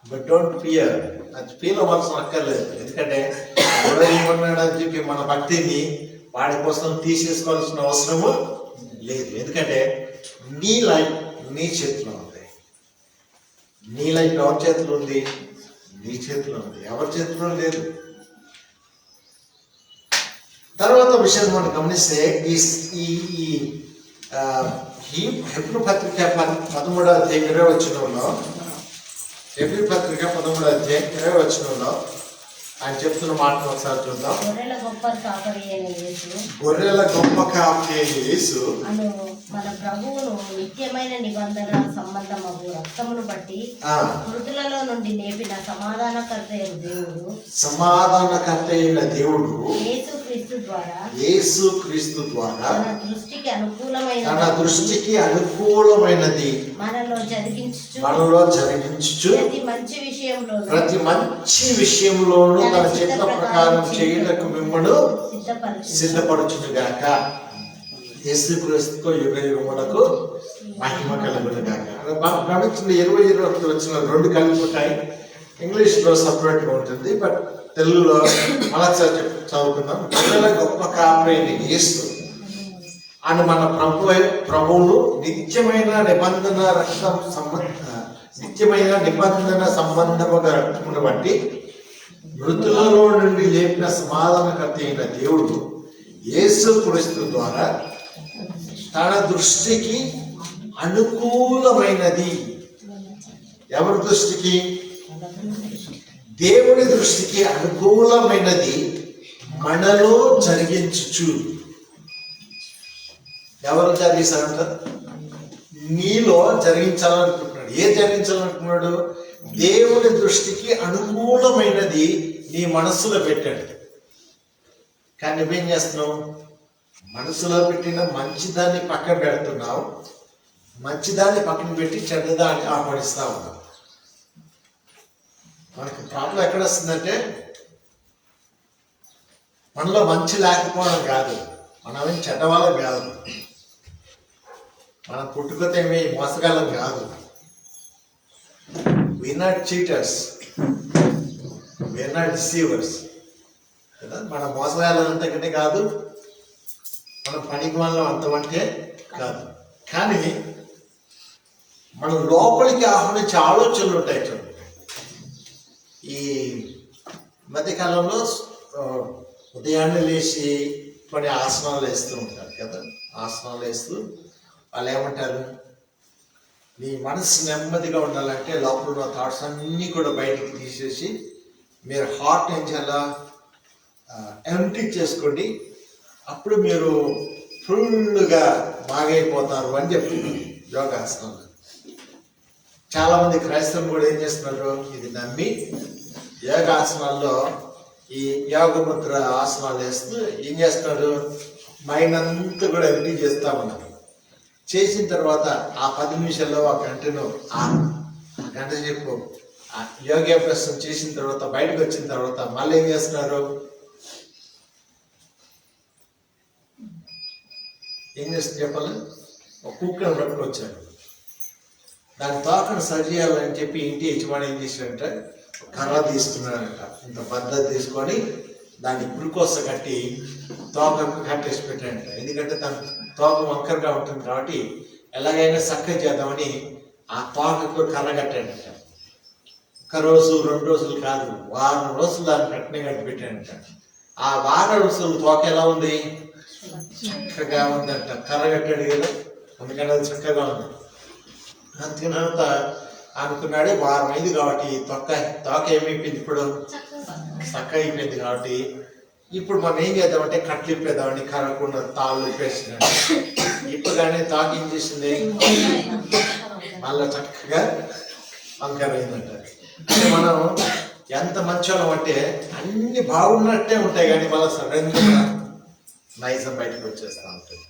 E: But don't fear. అది ఫీల్ అవ్వాల్సిన అక్కర్లేదు. ఎందుకంటే ఎవడో ఏమన్నాడు అని చెప్పి మన భక్తిని వాడి కోసం తీసేసుకోవాల్సిన అవసరము లేదు. ఎందుకంటే నీ లైఫ్ నీ చేతిలో ఉంది. నీ లైఫ్ ఎవరి చేతిలో ఉంది? నీ చేతిలో ఉంది, ఎవరి చేతిలో లేదు. తర్వాత విషయం మనం గమనిస్తే ఈ హెబ్రీ పత్రిక 13వ అధ్యాయం 20వ వచనంలో, హెబ్రీ పత్రిక 13వ అధ్యాయం 20వ వచనంలో ఆయన చెప్తున్న మాటను ఒకసారి చూద్దాం.
G: గొర్రెల గొప్ప కాపరి అయిన
E: యేసు
G: అను మన ప్రభువును నిత్యమైన నిబంధన సంబంధమగు రక్తమును బట్టి మృతులలో నుండి లేపిన సమాధానకర్త అయిన దేవుడు యేసుక్రీస్తు ద్వారా తన దృష్టికి అనుకూలమైనది మనలో జరిగించుచు ప్రతి మంచి విషయంలోనూ తన చిత్త ప్రకారం చేయుటకు మిమ్మల్ని సిద్ధపరచునుగాక. యేసుక్రీస్తుకు యుగయుగములకు మహిమ కలుగునుగాక. గమనించిన 20-21 వచ్చిన 2 కలిపి ఉంటాయి. ఇంగ్లీష్లో సపరేట్గా ఉంటుంది, బట్ తెలుగులో మళ్ళొకసారి చదువుకుందాం. గొర్రెల గొప్ప కాపరి అయిన యేసు అని మన ప్రభువును నిత్యమైన నిబంధన నిత్యమైన నిబంధన సంబంధముగా రక్తమును బట్టి మృతులలో నుండి లేపిన సమాధానకర్త అయిన దేవుడు యేసుక్రీస్తు ద్వారా తన దృష్టికి అనుకూలమైనది. ఎవరి దృష్టికి? దేవుని దృష్టికి అనుకూలమైనది మనలో జరిగించుచు. ఎవరు జరిగిస్తారంట? నీలో జరిగించాలనుకుంటున్నాడు. ఏం జరిగించాలనుకుంటున్నాడు? దేవుని దృష్టికి అనుకూలమైనది నీ మనస్సులో పెట్టాడు. కానీ నువ్వేం చేస్తున్నావు? మనసులో పెట్టిన మంచిదాన్ని పక్కన పెడుతున్నావు, మంచిదాన్ని పక్కన పెట్టి చెడ్డదాన్ని ఆపడిస్తా ఉన్నావు. మనకి ప్రాబ్లం ఎక్కడ వస్తుందంటే మనలో మంచి లేకపోవడం కాదు, మనమేం చెడ్డవాళ్ళం కాదు, మన పుట్టుకతో ఏమి మోసగాళ్ళం కాదు. We are not cheaters, we are not deceivers కదా. మన మోసగాళ్ళంత కంటే కాదు, మన పనికి వాళ్ళం అంతమంటే కాదు. కానీ మన లోపలికి ఆహ్వానించే ఆలోచనలు ఉంటాయి చూడండి. ఈ మధ్యకాలంలో ఉదయాన్నే లేచి కొన్ని ఆసనాలు వేస్తూ ఉంటారు కదా. ఆసనాలు వేస్తూ వాళ్ళు ఏమంటారు? నీ మనసు నెమ్మదిగా ఉండాలంటే లోపల ఉన్న థాట్స్ అన్నీ కూడా బయటికి తీసేసి మీరు హార్ట్ ఏం చేయాలా? ఎంప్టీ చేసుకోండి, అప్పుడు మీరు ఫుల్గా బాగైపోతారు అని చెప్తున్నారు యోగాసనాలు. చాలామంది క్రైస్తవులు కూడా ఏం చేస్తున్నారు? ఇది నమ్మి యోగాసనాల్లో ఈ యోగముద్ర ఆసనాలు వేస్తూ ఏం చేస్తున్నారు? మైండ్ అంతా కూడా ఎంప్టీ చేస్తూ ఉన్నారు. చేసిన తర్వాత ఆ 10 నిమిషాల్లో ఆ గంటను ఆ గంట సేపు యోగాభ్యాసం చేసిన తర్వాత బయటకు వచ్చిన తర్వాత మళ్ళీ ఏం చేస్తున్నారు? ఏం చేస్తుంది చెప్పాలి? ఒక కుక్కను పట్టుకొచ్చాడు, దాని తోకను సరి చేయాలని చెప్పి ఇంటి యజమాని ఏం చేశాడంటే కర్ర తీసుకున్నాడంట. ఇంత పద్ధతి తీసుకొని దాన్ని గురికొస్త కట్టి తోకకు కట్టేసి పెట్టాడంట. ఎందుకంటే తన తోక వంకరగా ఉంటుంది కాబట్టి ఎలాగైనా చక్కగా చేద్దామని ఆ తోకకు కర్ర కట్టాడంట. 1 రోజు 2 రోజులు కాదు, వారం రోజులు దాన్ని కట్టిన కట్టి పెట్టాడంట. ఆ వారం రోజులు తోక ఎలా ఉంది? చక్కగా ఉందంట. కర్ర కట్టాడు కదా, అందుకని అది చక్కగా ఉంది. అందుకనంత అనుకున్నాడు. వారం అయింది కాబట్టి తోక ఏమైపోయింది? ఇప్పుడు చక్క అయిపోయింది కాబట్టి ఇప్పుడు మనం ఏం చేద్దామంటే కట్లు ఇప్పేద్దామని కర్రకుండా తాళ్ళు ఇప్పేసినాడు. ఇప్పగానే తోక ఏం చేసింది? మళ్ళీ చక్కగా వంకరైందంట. అంటే మనం ఎంత మంచోళ్ళం అంటే అన్ని బాగున్నట్టే ఉంటాయి కానీ మళ్ళీ సడన్గా నైజం బయటకు వచ్చేస్తూ ఉంటుంది.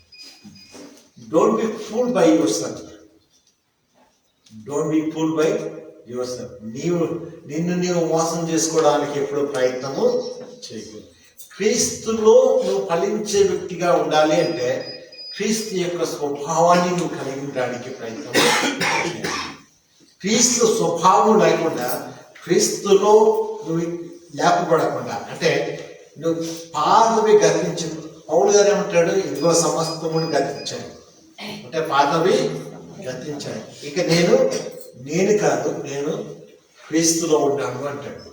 G: Don't be fooled by your self. Don't be fooled by yourself. నిన్ను నీవు మోసం చేసుకోవడానికి ఎప్పుడు ప్రయత్నము చేయకూడదు. క్రీస్తులో నువ్వు ఫలించే వ్యక్తిగా ఉండాలి అంటే క్రీస్తు యొక్క స్వభావాన్ని నువ్వు కలిగి ఉండడానికి ప్రయత్నం చేయాలి. క్రీస్తు స్వభావం లేకుండా, క్రీస్తులో నువ్వు లేపబడకుండా, అంటే నువ్వు పాతవి గతించు. పౌలు గారు ఏమంటాడు? ఇదిగో సమస్తమును గతించాడు అంటే పాతవి గతించాడు. ఇక నేను కాదు, నేను క్రీస్తులో ఉన్నాను అంటాడు.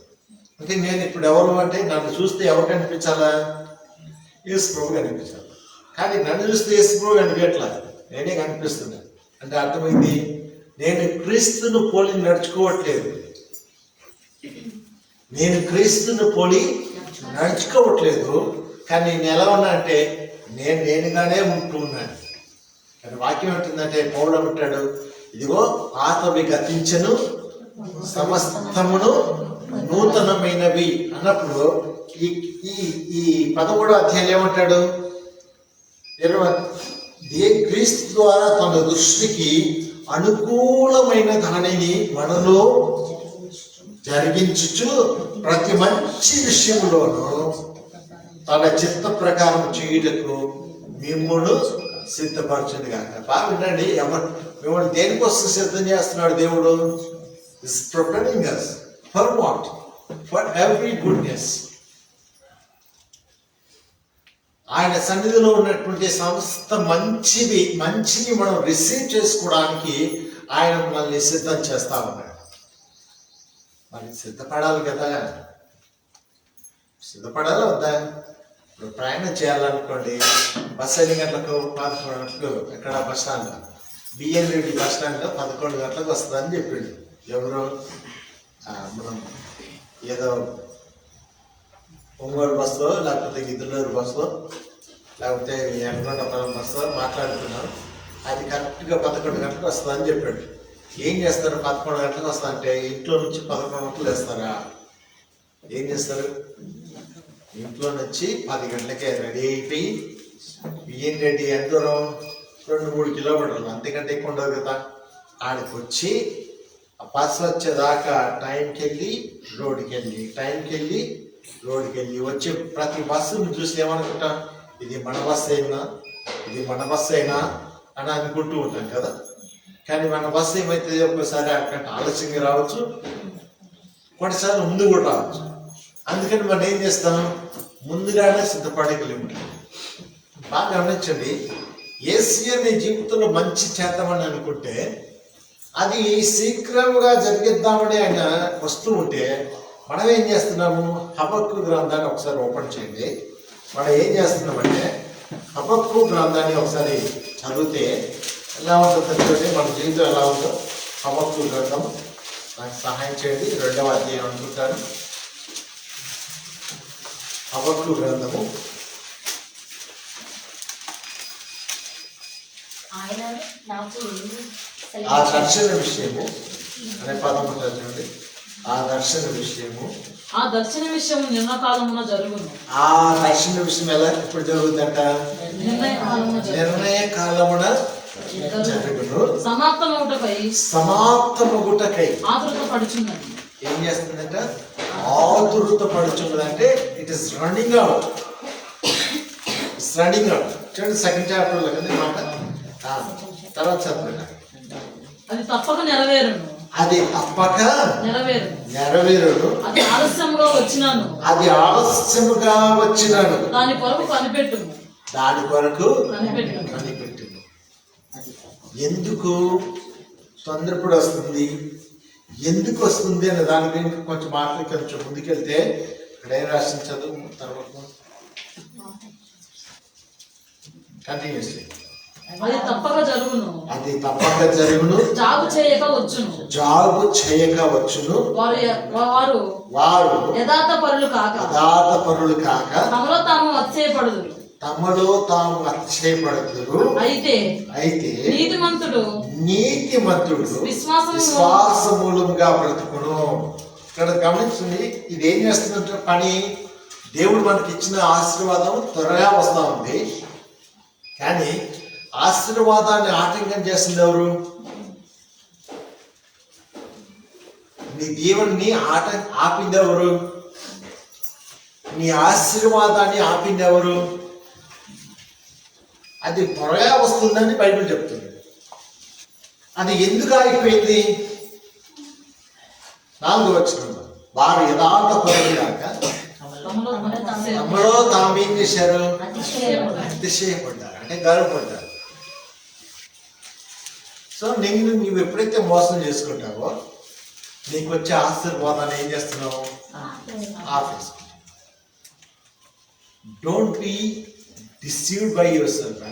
G: అంటే నేను ఇప్పుడు ఎవరు అంటే నన్ను చూస్తే ఎవరు కనిపించాలా? యేసు ప్రభు కనిపించాలి. కానీ నన్ను చూస్తే యేసు ప్రభు కనిపించట్లా, నేనే కనిపిస్తున్నాను. అంటే అర్థమైంది, నేను క్రీస్తును పోలి నడుచుకోవట్లేదు. నేను క్రీస్తును పోలి నడుచుకోవట్లేదు. కానీ నేను ఎలా ఉన్నా అంటే నేనుగానే ఉంటూ ఉన్నాను. కానీ వాక్యం ఏంటుందంటే పౌలు అంటాడు, ఇదిగో పాతవి గతించను సమస్తమును నూతనమైనవి అన్నప్పుడు ఈ 13వ అధ్యాయం ఏమంటాడు? క్రీస్తు ద్వారా తన దృష్టికి అనుకూలమైన దానిని మనలో జరిగించుచు ప్రతి మంచి విషయంలోనూ తన చిత్త ప్రకారం చేయుటకు మిమ్మును సిద్ధపరచండి కాక. బాగా వినండి, మిమ్మల్ని దేనికోసం సిద్ధం చేస్తున్నాడు దేవుడు? Is preparing us for what? For every goodness. ఆయన సన్నిధిలో ఉన్నటువంటి సమస్త మంచిని మనం రిసీవ్ చేసుకోవడానికి ఆయన మనల్ని సిద్ధం చేస్తా ఉన్నాడు. మరి సిద్ధపడాలి కదా, సిద్ధపడాలి వద్దా? ఇప్పుడు ప్రయాణం చేయాలనుకోండి, బస్సు 5 గంటలకు 11 గంటలకు ఎక్కడ bus stand BN Reddy bus స్టాండ్లో 11 గంటలకు వస్తుందని చెప్పిండు. ఎవరు? మనం ఏదో ఒంగోలు బస్సులో లేకపోతే గిద్దలూరు బస్సులో లేకపోతే ఎర్రగొండపురం బస్సులో మాట్లాడుతున్నాం. అది కరెక్ట్గా 11 గంటలకు వస్తుందని చెప్పాడు. ఏం చేస్తారు? 11 గంటలకు వస్తా అంటే ఇంట్లో నుంచి 11 గంటలు వేస్తారా? ఏం చేస్తారు? ఇంట్లో నుంచి 10 గంటలకే రెడీ అయిపోయి బియ్యం రెడ్డి ఎంత దూరం? 2-3 కిలోమీటర్లు, అంతకంటే ఎక్కువ ఉండదు కదా. ఆడికి వచ్చి ఆ బస్సు వచ్చేదాకా టైంకి వెళ్ళి రోడ్డుకి వెళ్ళి, టైంకి వెళ్ళి రోడ్డుకి వెళ్ళి వచ్చే ప్రతి బస్సును చూసి ఏమనుకుంటాం? ఇది మన బస్సు అయినా, ఇది మన బస్సు అయినా అని అనుకుంటూ ఉంటాం కదా. కానీ మన బస్సు ఏమైతే ఒక్కసారి అక్కడ ఆలస్యంగా రావచ్చు, కొన్నిసార్లు ముందు కూడా రావచ్చు. అందుకని మనం ఏం చేస్తాం? ముందుగానే సిద్ధపడగలిగి. బాగా గమనించండి, ఏసీఆర్ నీ జీవితంలో మంచి చేద్దామని అనుకుంటే అది శీఘ్రంగా జరిగిద్దామని ఆయన వస్తూ ఉంటే మనం ఏం చేస్తున్నాము? హబక్కు గ్రంథాన్ని ఒకసారి ఓపెన్ చేయండి. మనం ఏం చేస్తున్నామంటే హబక్కు గ్రంథాన్ని ఒకసారి చదివితే ఎలా ఉంటుందంటే మన జీవితం ఎలా ఉందో. హబక్కు గ్రంథం నాకు సహాయం చేయండి. 2వ అధ్యాయం అనుకుంటాను. హబక్కు గ్రంథము
B: ఆయన నాకు
G: ఆ దర్శన విషయము అనే పదం ఉంటుంది. ఆ దర్శన విషయము,
C: ఆ దర్శన విషయం నిర్ణయకాలమున జరుగును.
G: ఆ దర్శన విషయం ఎలా ఎప్పుడు జరుగుతుందంట? నిర్ణయ కాలమున జరుగును. సమాప్తమగుటకై
C: ఆతృత పడుచున్నది.
G: ఏం చేస్తుందంట? ఆతురత పడుచున్నది. అంటే it is running out. It's running out. చూడండి 2nd చాప్టర్లో కదా మాట. తర్వాత చదువుకుంటా.
C: అది తప్పక నెరవేరును.
G: అది తప్పక
C: నెరవేరును.
G: నెరవేరును.
C: అది ఆలస్యముగా వచ్చినాను.
G: అది ఆలస్యముగా వచ్చినాను.
C: దాని కొరకు కనిపెట్టును.
G: దాని కొరకు
C: కనిపెట్టును.
G: కనిపెట్టును. ఎందుకు తొందరపడి వస్తుంది, ఎందుకు వస్తుంది అనే దాని గురించి కొంచెం మాటలు కొంచెం ముందుకెళ్తే ఇక్కడ ఏం రాసిన చదువు తర్వాత కంటిన్యూస్లీ.
C: అది తప్పక జరుగును.
G: అది తప్పక జరుగును.
C: జాగు చేయక వచ్చును.
G: జాగు చేయక వచ్చును.
C: వారు
G: వారు
C: యథార్థ పరులు కాక,
G: యథార్థ పరులు కాక
C: తమలో తాము అతిశయపడుదురు.
G: తమలో తాము అతిశయపడుదురు.
C: అయితే
G: నీతిమంతుడు
C: విశ్వాస
G: మూలముగా బ్రతుకును. ఇక్కడ గమనించండి, ఇది ఏం చేస్తుందంటే పని, దేవుడు మనకి ఇచ్చిన ఆశీర్వాదం త్వరగా వస్తూ ఉంది. కానీ ఆశీర్వాదాన్ని ఆటంకం చేస్తుంది ఎవరు? నీ దేవుణ్ణి ఆపింది ఎవరు? నీ ఆశీర్వాదాన్ని ఆపింది ఎవరు? అది త్వరగా వస్తుందని బైబిల్ చెప్తుంది. అది ఎందుకు ఆగిపోయింది? 4వ వచనంలో వారు యథార్థ పరులు కాక తమలో తాము ఏం చేశారు? అతిశయపడ్డారు, అంటే గర్వపడ్డారు. సో నీవు ఎప్పుడైతే మోసం చేసుకుంటావో నీకు వచ్చే ఆశీర్వాదాన్ని ఏం చేస్తున్నావు? ఆపేసుకుంటావు. Don't be deceived by yourself.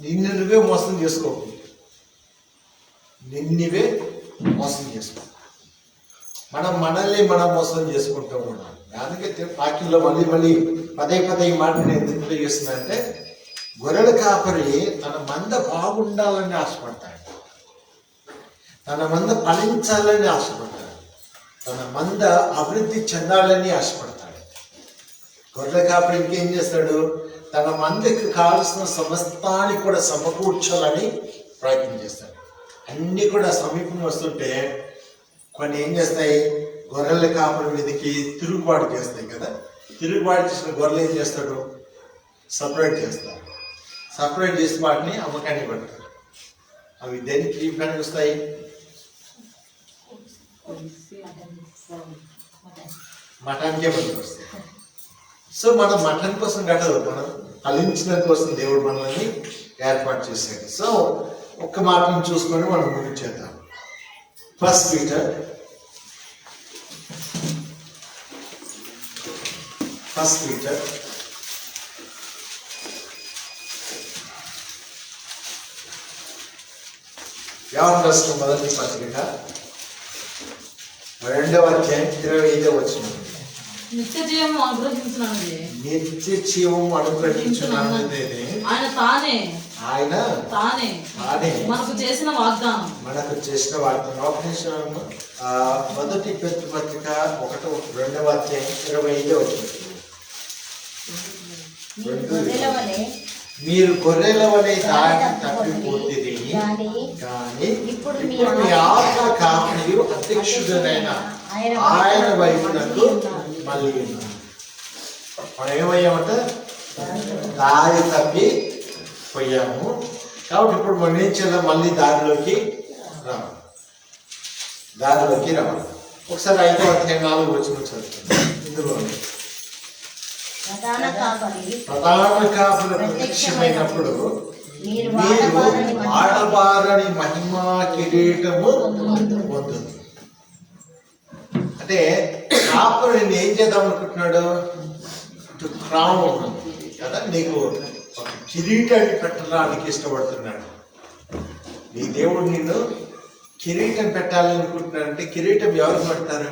G: నిన్ను నువ్వే మోసం చేసుకోకు. నిన్నువే మోసం చేసుకో. మనల్ని మనం మోసం చేసుకుంటూ ఉన్నాం. అందుకే వాక్యంలో మళ్ళీ పదే ఈ మాట నేను ఎందుకు చేస్తున్నా అంటే, గొర్రెల కాపరి తన మంద బాగుండాలని ఆశపడతాడు, తన మంద ఫలించాలని ఆశపడతాడు, తన మంద అభివృద్ధి చెందాలని ఆశపడతాడు. గొర్రెల కాపరి ఇంకేం చేస్తాడు? తన మందకి కావలసిన సమస్తాన్ని కూడా సమకూర్చాలని ప్రయత్నం చేస్తాడు. అన్నీ కూడా సమీపంగా వస్తుంటే కొన్ని ఏం చేస్తాయి? గొర్రెల కాపరి మీదకి తిరుగుబాటు చేస్తాయి కదా. తిరుగుబాటు చేసిన గొర్రెలు ఏం చేస్తాడు? సపరేట్ చేస్తారు. సపరేట్ చేసి వాటిని అమ్మకానికి పెడతారు. అవి దేనికి పనికి వస్తాయి? మఠానికే పనికి వస్తాయి. సో మనం మఠం కోసం కట్టదు, మనం ఫలించడం కోసం దేవుడు మనల్ని ఏర్పాటు చేశాడు. సో ఒక్క మాటను చూసుకొని మనం ముందుకు చేద్దాం. ఫస్ట్ పీటర్ యోహాను రాసిన మొదటి పత్రిక 2వ అధ్యాయం 25వ వచనం.
C: నిత్య జీవం అనుగ్రహించున్నది.
G: నిత్య జీవం అనుగ్రహించున్నది
C: ఆయన తానే మనకు చేసిన వాగ్దానం.
G: ఒక నిమిషం. మొదటి పేతురు పత్రిక 2వ అధ్యాయం 25వ వచనం. మీరు గొర్రెల వలె దారి తప్పిపోతుంది, కానీ ఇప్పుడు మీ ఆత్మ కాపరియు అధ్యక్షుడైన ఆయన వైపునకు మళ్ళీ ఉన్నారు. మనం ఏమయ్యామంట? దారి తప్పి పోయాము. కాబట్టి ఇప్పుడు మనం ఏం చేద్దాం? మళ్ళీ దారిలోకి రావాలి. ఒకసారి 5వ అధ్యాయం 4వ వచనం చదువుతాం. ఇందులో ప్రధాన కాపుల ప్రత్యక్షమైనప్పుడు మీరు ఆడబారని మహిమా కిరీటము పొందుతుంది. అంటే కాపులు నేను ఏం చేద్దాం అనుకుంటున్నాడు? క్రౌన్ కదా, నీకు ఒక కిరీటాన్ని పెట్టడానికి ఇష్టపడుతున్నాడు. నీ దేవుడు నిన్ను కిరీటం పెట్టాలని అనుకుంటున్నాడు. అంటే కిరీటం ఎవరికి పెడతారు?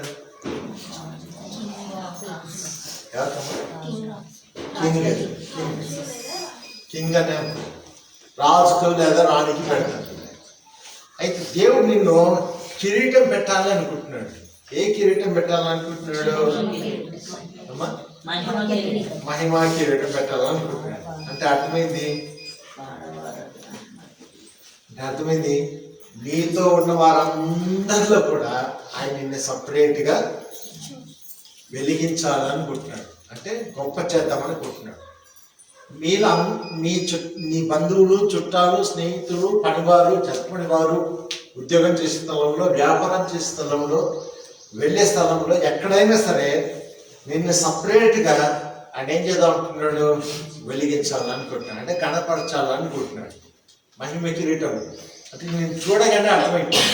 G: కింగ్ అనే రాజుకు లేదా రాణికి పెడతారు. అయితే దేవుడు నిన్ను కిరీటం పెట్టాలని అనుకుంటున్నాడు. ఏ కిరీటం పెట్టాలనుకుంటున్నాడు? మహిమా కిరీటం పెట్టాలనుకుంటున్నాడు. అంటే అర్థమైంది నీతో ఉన్న వారందరిలో కూడా ఆయన నిన్ను సపరేట్గా వెలిగించాలనుకుంటున్నాడు. అంటే గొప్ప చేద్దామనుకుంటున్నాడు. నీ బంధువులు, చుట్టాలు, స్నేహితులు, పనివారు, చదువుకునే వారు, ఉద్యోగం చేసే స్థలంలో, వ్యాపారం చేసే స్థలంలో, వెళ్ళే స్థలంలో, ఎక్కడైనా సరే నిన్ను సపరేట్గా ఆయన ఏం చేద్దాం అనుకుంటున్నాడు? వెలిగించాలనుకుంటున్నాడు. అంటే కనపరచాలనుకుంటున్నాడు. మహిమ కిరీటం అంటే నేను చూడగానే అర్థమైపోయింది.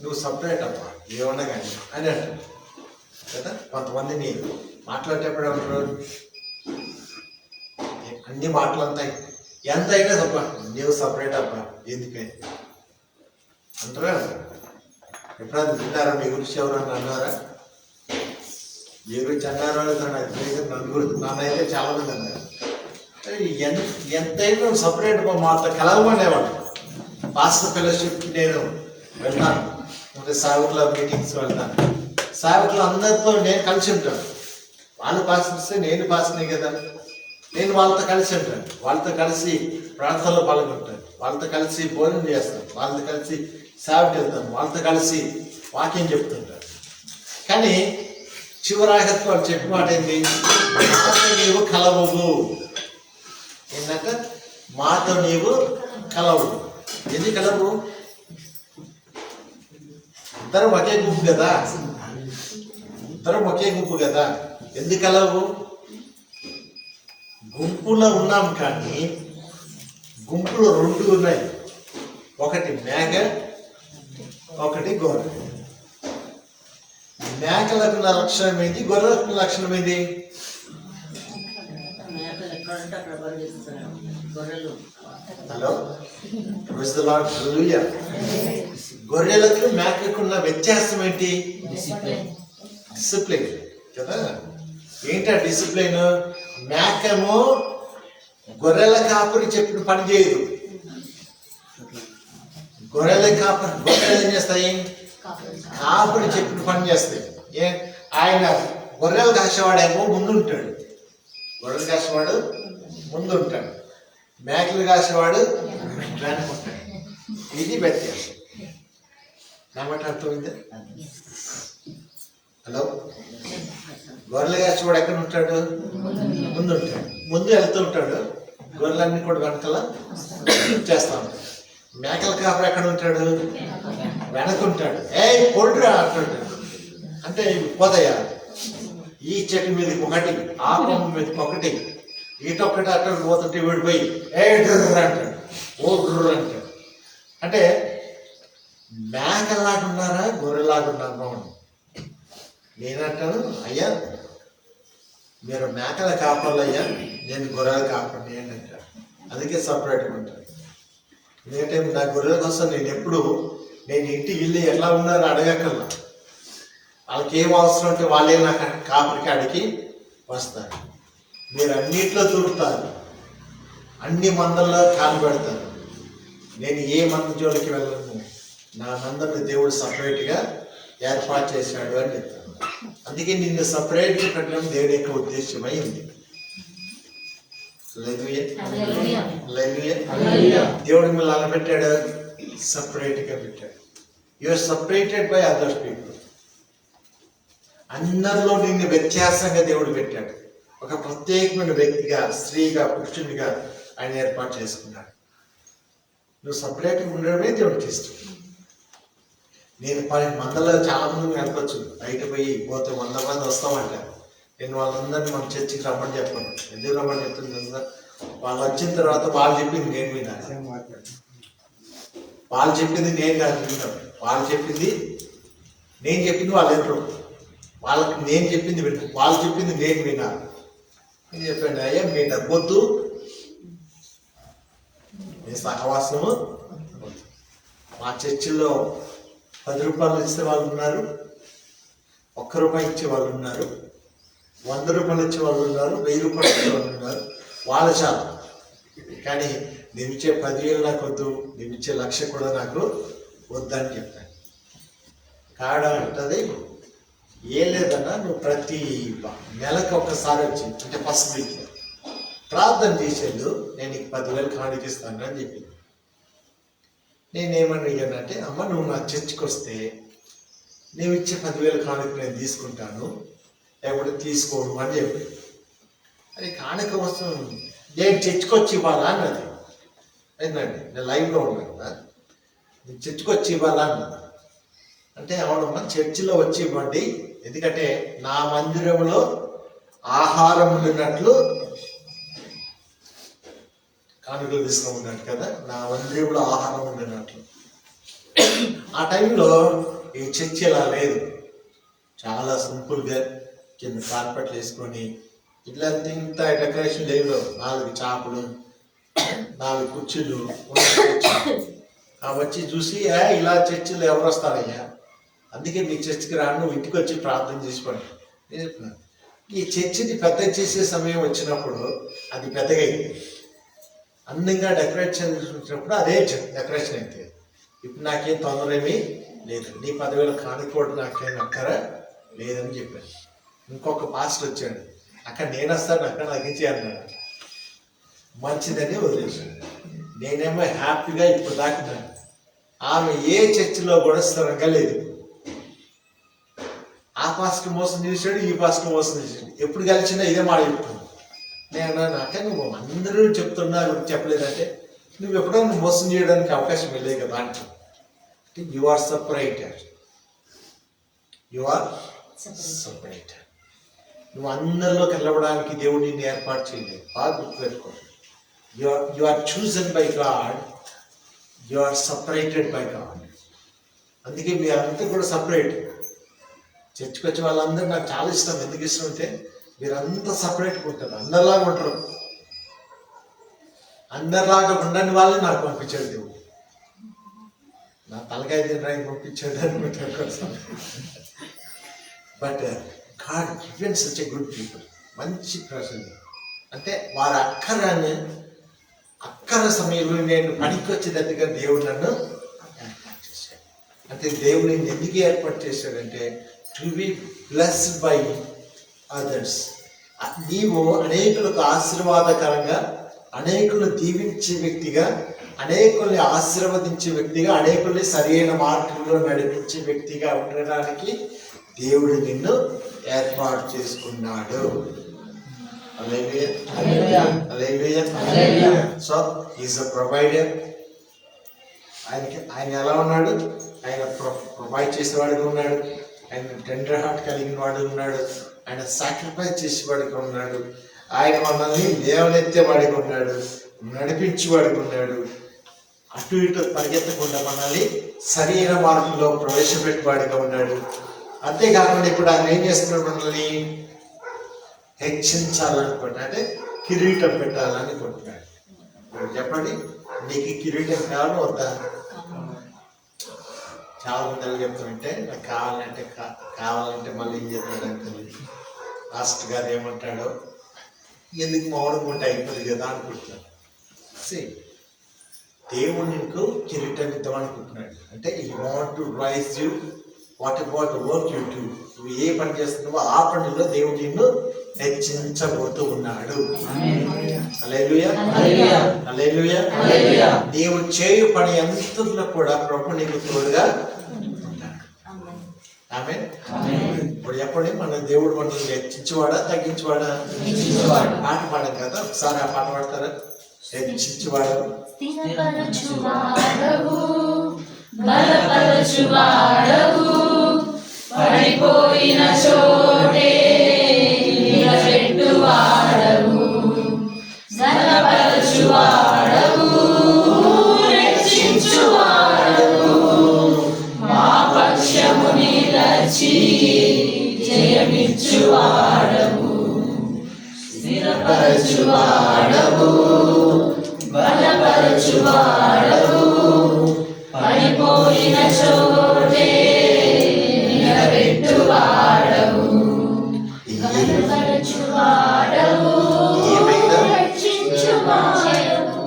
G: నువ్వు సపరేట్ అమ్మా, ఏమన్నా కానీ అని అంటాడు కదా. కొంతమందిని మాట్లాడేటప్పుడు ఏమంటారు? అన్ని మాటలు ఎంతైనా తప్ప నీవు సపరేట్ అబ్బా ఎందుకని అంటారా? ఎప్పుడైనా విన్నారా? మీ గురించి ఎవరన్నా అన్నారా? మీ గురించి అన్నారో నలుగురు నాన్నైతే చాలా మంది అన్నారు. ఎంతైనా నువ్వు సపరేట్ మాతో కలవమనేవాడు. పాస్టర్ ఫెలోషిప్ నేను వెళ్తాను, అంటే సేవకుల మీటింగ్స్ వెళ్తాను. సేవకులు అందరితో నేను కలిసి ఉంటాను. వాళ్ళు పాస్టర్స్తే నేను పాస్టర్నే కదా. నేను వాళ్ళతో కలిసి ఉంటాను. వాళ్ళతో కలిసి ప్రార్థనలో పాల్గొంటాను. వాళ్ళతో కలిసి భోజనం చేస్తాను. వాళ్ళతో కలిసి సేవకి వెళ్తాను. వాళ్ళతో కలిసి వాక్యం చెప్తుంటాను. కానీ చివరాఖరికి వాళ్ళు చెప్పిన మాట ఏంటి? మాతో నీవు కలవవు. ఏంటంటే మాతో నీవు కలవు. ఎందుకు కలవు? ఇద్దరం ఒకే గుంపు కదా. ఎందుకు కలవు? గుంపులో ఉన్నాం, కానీ గుంపులో 2 ఉన్నాయి. ఒకటి మేక, ఒకటి గొర్రె. మేకలకు లక్షణం ఏంటి? గొర్రెలకు లక్షణం ఏంటి? హలో, గొర్రెలకు మేకకున్న వ్యత్యాసం ఏంటి? డిసిప్లిన్ కదా. ఏంటా డిసిప్లిన్? మేకేమో గొర్రెల కాపురి చెప్పిన పని చేయదు. గొర్రెలు ఏం చేస్తాయి? కాపురి చెప్పిన పని చేస్తాయి. ఆయన గొర్రెలు కాసేవాడేమో ముందుంటాడు. మేకలు కాసేవాడు వెనుకుంటాడు. ఇది వ్యత్యాసం. నామాట అర్థమైందా? హలో, గొర్రెలు కాసేవాడు ఎక్కడ ఉంటాడు? ముందుంటాడు. ముందు వెళ్తూ ఉంటాడు. గొర్రెలన్నీ కూడా వెనకలా చేస్తా ఉంటాడు. మేకల కాపురు ఎక్కడ ఉంటాడు? వెనకుంటాడు. పొడురా అంటుంటాడు. అంటే పోతాయా? ఈ చెట్టు మీదకి ఒకటి, ఆ కొమ్మ మీదకి ఒకటి, ఈటొక్కటి అక్కడ పోతుంటే వీడిపోయి ఏ డ్రర్ అంటాడు, ఓ డ్రర్ అంటాడు. అంటే మేకలాగున్నారా గొర్రెలాగున్నారా అని నేనంటాను, అయ్యా మీరు మేకల కాపర్లు అయ్యా, నేను గొర్రెల కాపర్ని అని అంటాను. అందుకే సపరేట్గా ఉంటాను. ఎందుకంటే నా గొర్రెల కోసం నేను ఇంటికి వెళ్ళి ఎలా ఉన్నారో అడగకల్లా, వాళ్ళకి ఏం అవసరం ఉంటే వాళ్ళే నాకు కాపరికి అడిగి వస్తారు. మీరు అన్నిట్లో దూరుతారు, అన్ని మందల్లో కాలు పెడతారు. నేను ఏ మంద జోలికి వెళ్ళను, నా మందను దేవుడు సపరేట్గా ఏర్పాటు చేశాడు అని చెప్తాను. అందుకే నిన్ను సపరేట్గా పెట్టడం దేవుడి యొక్క ఉద్దేశమై ఉంది. దేవుడు మిమ్మల్ని అలా పెట్టాడు, సపరేట్గా పెట్టాడు. You are separated by others people. అందరిలో నిన్ను వ్యత్యాసంగా దేవుడు పెట్టాడు. ఒక ప్రత్యేకమైన వ్యక్తిగా, స్త్రీగా, పురుషునిగా ఆయన ఏర్పాటు చేసుకున్నాడు. నువ్వు సపరేట్గా ఉండడమే దేవుడికి ఇష్టం. నేను 10 మందిలో చాలా మంది కనపచ్చు, బయట పోతే 100 మంది వస్తామంటారు. నేను వాళ్ళందరినీ మన చర్చికి రమ్మని చెప్పాను. ఎందుకు రమ్మని చెప్తుంది కదా, వాళ్ళు వచ్చిన తర్వాత వాళ్ళు చెప్పింది నేను వినాలి. వాళ్ళు చెప్పింది నేను కాదు విన్నాను, వాళ్ళు చెప్పింది నేను చెప్పింది వాళ్ళు వినరు. వాళ్ళకి నేను చెప్పింది వింటారు, వాళ్ళు చెప్పింది నేను వినాలి. నేను చెప్పాను, అయ్యా మీ డబ్బొద్దు, మీ సహవాసము. మా చర్చిలో 10 రూపాయలు ఇచ్చే వాళ్ళు ఉన్నారు, 1 రూపాయి ఇచ్చే వాళ్ళు ఉన్నారు, 100 రూపాయలు ఇచ్చే వాళ్ళు ఉన్నారు, 1000 రూపాయలు ఇచ్చే వాళ్ళు ఉన్నారు. వాళ్ళు చాలు. కానీ నేను ఇచ్చే 10,000 నాకు వద్దు, నేను ఇచ్చే 1,00,000 కూడా నాకు వద్దని చెప్తాను. కాడ అంటది, ఏం లేదన్నా, నువ్వు ప్రతి నెలకు ఒక్కసారి వచ్చి, అంటే ఫస్ట్ వీక్ ప్రార్థన చేసేళ్ళు, నేను నీకు 10,000 కానుక ఇస్తాను అని చెప్పింది. నేనేమని అడిగానంటే, అమ్మ నువ్వు నా చర్చికి వస్తే నేను ఇచ్చే 10,000 కానుక నేను తీసుకుంటాను, లేకపోతే తీసుకోను అని చెప్పి. అది కానుక వస్తువు నేను చర్చికి వచ్చి ఇవ్వాలా అన్నది. ఏంటండి, నేను లైవ్లో ఉన్నాను కదా, నేను చర్చికి వచ్చి ఇవ్వాలా అన్నది. అంటే అవునమ్మా, చర్చిలో వచ్చి ఇవ్వండి, ఎందుకంటే నా మందిరంలో ఆహారం ఉండినట్లు కానుకలు తీసుకోమన్నట్టు కదా, నా మందిరంలో ఆహారం ఉండినట్లు. ఆ టైంలో ఈ చర్చి ఇలా లేదు, చాలా సింపుల్గా కింద కార్పెట్లు వేసుకొని ఇట్లా ఇంత డెకరేషన్ లేదు. 4 చాపలు, 4 కుర్చీలు వచ్చి చూసి, ఇలా చర్చిలో ఎవరు వస్తారయ్యా, అందుకే మీ చర్చికి రాను, నువ్వు ఇంటికి వచ్చి ప్రార్థన చేసుకోండి నేను చెప్తున్నాను. ఈ చర్చిని పెద్ద చేసే సమయం వచ్చినప్పుడు అది పెద్దగా అయింది, అందంగా డెకరేషన్ చేసినప్పుడు అదే డెకరేషన్ అయితే. ఇప్పుడు నాకేం తొందర ఏమీ లేదు, నీ 10,000 కానుకోవడం నాకేం అక్కర లేదని చెప్పాను. ఇంకొక పాస్టర్ వచ్చాడు, అక్కడ నేను వస్తాను, అక్కడ నాకు ఇచ్చి అన్నాడు. మంచిదని వదిలేసాను. నేనేమో హ్యాపీగా ఇప్పుడు దాకా ఆమె ఏ చర్చిలో కూడా స్థిరంగా లేదు. ఆ పాస్టర్ మోసం చేశాడు, ఈ పాస్టర్ మోసం చేశాడు, ఎప్పుడు కలిసినా ఇదే మాట చెప్తున్నాను. నేను నాకే నువ్వు అందరూ చెప్తున్నా చెప్పలేదంటే, నువ్వు ఎప్పుడైనా మోసం చేయడానికి అవకాశం వెళ్ళేది కదా అంటే, you are separated, you are separated. నువ్వు అందరిలోకి వెళ్ళడానికి దేవుడు నిన్ను ఏర్పాటు చేయలేదు. బాగా గుర్తుపెట్టుకో, you are chosen by God, you are separated by God. అందుకే మీ అంతా కూడా సపరేట్. చర్చికి వచ్చే వాళ్ళందరూ నాకు చాలా ఇష్టం. ఎందుకు ఇష్టం అంటే మీరంతా సపరేట్గా ఉంటారు, అందరిలాగా ఉంటారు. అందరిలాగా ఉండని వాళ్ళని నాకు పంపించాడు దేవుడు. నా తలకాయ తినడానికి పంపించాడు అనుకుంటాను. But God given such a good people, మంచి ప్రజలు. అంటే వారి అక్కర సమయంలో నేను పనికి వచ్చేటట్టుగా దేవుడు నన్ను ఏర్పాటు చేశాడు. అంటే దేవుడు నేను ఎందుకు ఏర్పాటు చేశాడంటే, to be blessed by others. నీవు అనేకులకు ఆశీర్వాదకరంగా, అనేకులను దీవించే వ్యక్తిగా, అనేకుల్ని ఆశీర్వదించే వ్యక్తిగా, అనేకుల్ని సరైన మార్గంలో నడిపించే వ్యక్తిగా ఉండడానికి దేవుడు నిన్ను ఏర్పాటు చేసుకున్నాడు. So is a provider. ఆయన ఎలా ఉన్నాడు, ఆయన ప్రొవైడ్ చేసేవాడిగా ఉన్నాడు, ఆయన టెండర్ హార్ట్ కలిగిన వాడు ఉన్నాడు, ఆయన సాక్రిఫైస్ చేసేవాడిగా ఉన్నాడు, ఆయన మనల్ని లేవనెత్తేవాడిగా ఉన్నాడు, నడిపించేవాడిగా ఉన్నాడు. అటు ఇటు పరిగెత్తకుండా మనల్ని సరైన మార్గంలో ప్రవేశపెట్టేవాడిగా ఉన్నాడు. అంతేకాకుండా ఇప్పుడు ఆయన ఏం చేస్తున్నాడు? మనల్ని హెచ్చించాలనుకుంటున్నాడు, అంటే కిరీటం పెట్టాలనుకుంటున్నాడు. ఇప్పుడు చెప్పండి, నీకు కిరీటం కావాలి వద్దా? చాలా మంది చెప్తారంటే నాకు కావాలంటే మళ్ళీ ఏం చెప్తాడంటే లాస్ట్ గారు ఏమంటాడో ఎందుకు మౌనం ఉంటే అయిపోతుంది కదా అనుకుంటున్నాడు. దేవుడు నీకు కిరీటం ఇద్దామనుకుంటున్నాడు. అంటే ఈ want to raise you what about the work you do. నువ్వు ఏ పని చేస్తున్నావో ఆ పనిలో దేవుడు నిన్ను హెచ్చించబోతూ ఉన్నాడు. హల్లెలూయా, హల్లెలూయా. నీవు చేయు పని అంతట్లో కూడా ప్రభు నీకు తోడుగా ఉన్నాడు. ఆమేన్. ఇప్పుడు చెప్పండి, మన దేవుడు మనల్ని హెచ్చించువాడా తగ్గించువాడా? పాట పాడాం కదా, ఒకసారి ఆ పాట పాడతారా? హెచ్చించువాడు,
B: స్థిరపరచువాడవు, బలపరచువాడవు, పడిపోయిన చోటే నిలబెట్టువాడవు, బలపరచువాడవు, రక్షించువాడవు, మా పక్షము నిలచి జయమిచ్చువాడవు, స్థిరపరచువాడవు, బలపరచువాడవు, పడిపోయిన చోటే నిలబెట్టువాడవు, బలపరచువాడవు, రక్షించువాడవు,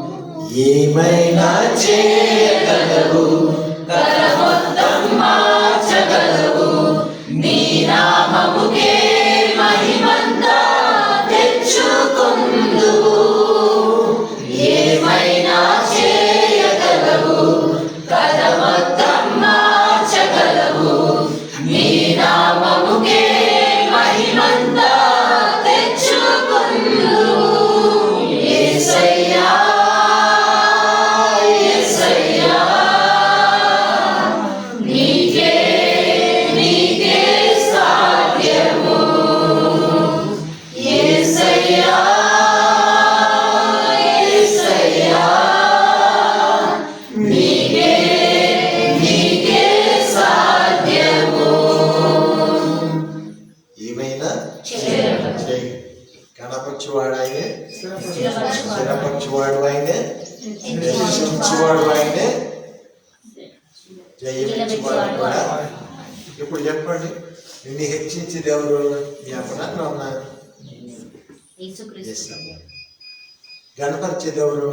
G: ఏమైనా చేయగలవు,
B: కల మొత్తం మార్చగలవు, నీ నామముకే మహిమంతా తెచ్చుకొందువు. ఏమైనా చేయగలవు, కథ మొత్తం మార్చగలవు, నీ నామముకే మహిమంతా తెచ్చుకొందువు. యేసయ్యా, యేసయ్యా, నీకే నీకే సాధ్యము. యేసయ్యా, యేసయ్యా, నీకే నీకే సాధ్యము.
G: ఏమైనా కనపరచువాడు ఆయనే, స్థిరపరచువాడు ఆయనే, రక్షించువాడు ఆయనే, జయించువాడు కూడా. ఇప్పుడు చెప్పండి, నిన్ను హెచ్చించేది ఎవరు? జ్ఞాపన గణపరిచేది ఎవరు?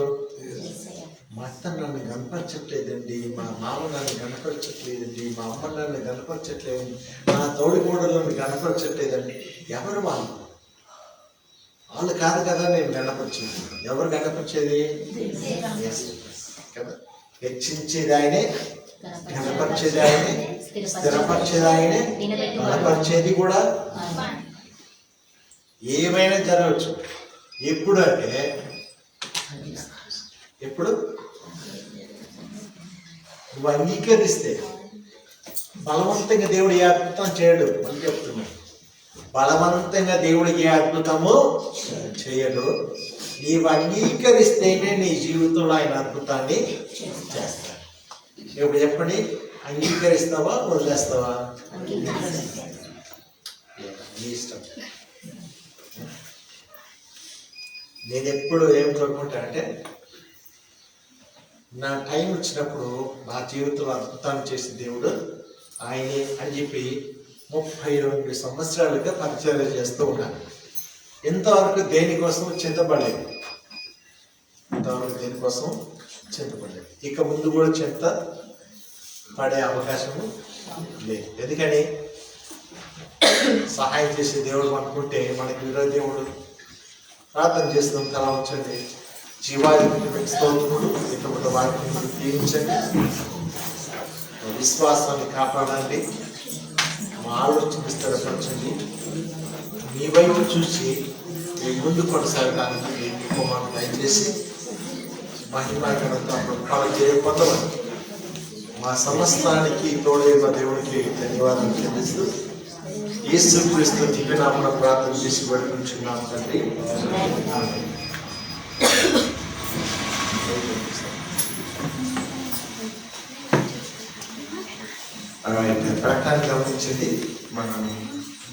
G: మా అత్త నన్ను గణపరచట్లేదండి, మా మామ నన్ను గణపరచట్లేదండి, మా అమ్మ నన్ను గణపరచట్లేదండి, నా తోడి కూడా నన్ను గణపరచట్లేదండి. ఎవరు వాళ్ళు? వాళ్ళు కాదు కదా నేను గణపరిచేది. ఎవరు గణపరిచేది? కదా. హెచ్చించేది ఆయనే, గణపరిచేది ఆయనే, స్థిరపరిచేది ఆయనే, గణపరిచేది కూడా. ఏమైనా జరగచ్చు. ఎప్పుడు అంటే ఎప్పుడు నువ్వు అంగీకరిస్తే. బలవంతంగా దేవుడు ఏ అద్భుతం చేయడు. అని చెప్తున్నాడు, బలవంతంగా దేవుడు ఏ అద్భుతము చేయడు. నీవు అంగీకరిస్తేనే నీ జీవితంలో ఆయన అద్భుతాన్ని చేస్తాడు. ఇప్పుడు చెప్పండి, అంగీకరిస్తావా వదిలేస్తావా? నీ ఇష్టం. నేను ఎప్పుడు ఏం కోరుకుంటా అంటే, నా టైం వచ్చినప్పుడు నా జీవితంలో అద్భుతాన్ని చేసిన దేవుడు ఆయనే అని చెప్పి 32 సంవత్సరాలుగా పరిచయం చేస్తూ ఉన్నాను. ఇంతవరకు దేనికోసం చింతపడలేదు, ఇంతవరకు దేనికోసం చింతపడలేదు. ఇక ముందు కూడా చింత పడే అవకాశము లేదు. ఎందుకని సహాయం చేసే దేవుడు అనుకుంటే మనకి విరోధ దేవుడు. ప్రార్థన చేస్తాం, తల ఉంచండి. జీవాధిపతి స్తోత్రములు, ఇటువంటి వాక్యం దీవించండి, విశ్వాసాన్ని కాపాడండి, మా ఆలోచన స్థిరపరచండి. మీ వైపు చూసి మీ ముందు కొనసాగడానికి మీ కుమారుడు దయచేసి మహిమాకరంతో పొందమని మా సమస్తానికి తోడైన దేవునికి ధన్యవాదాలు చెల్లిస్తూ యేసుక్రీస్తు దివ్యనామమున ప్రార్థన చేసి పెట్టుకుంటున్నాం తండ్రి. ఆమేన్. ప్రకటన గమనించండి. మనం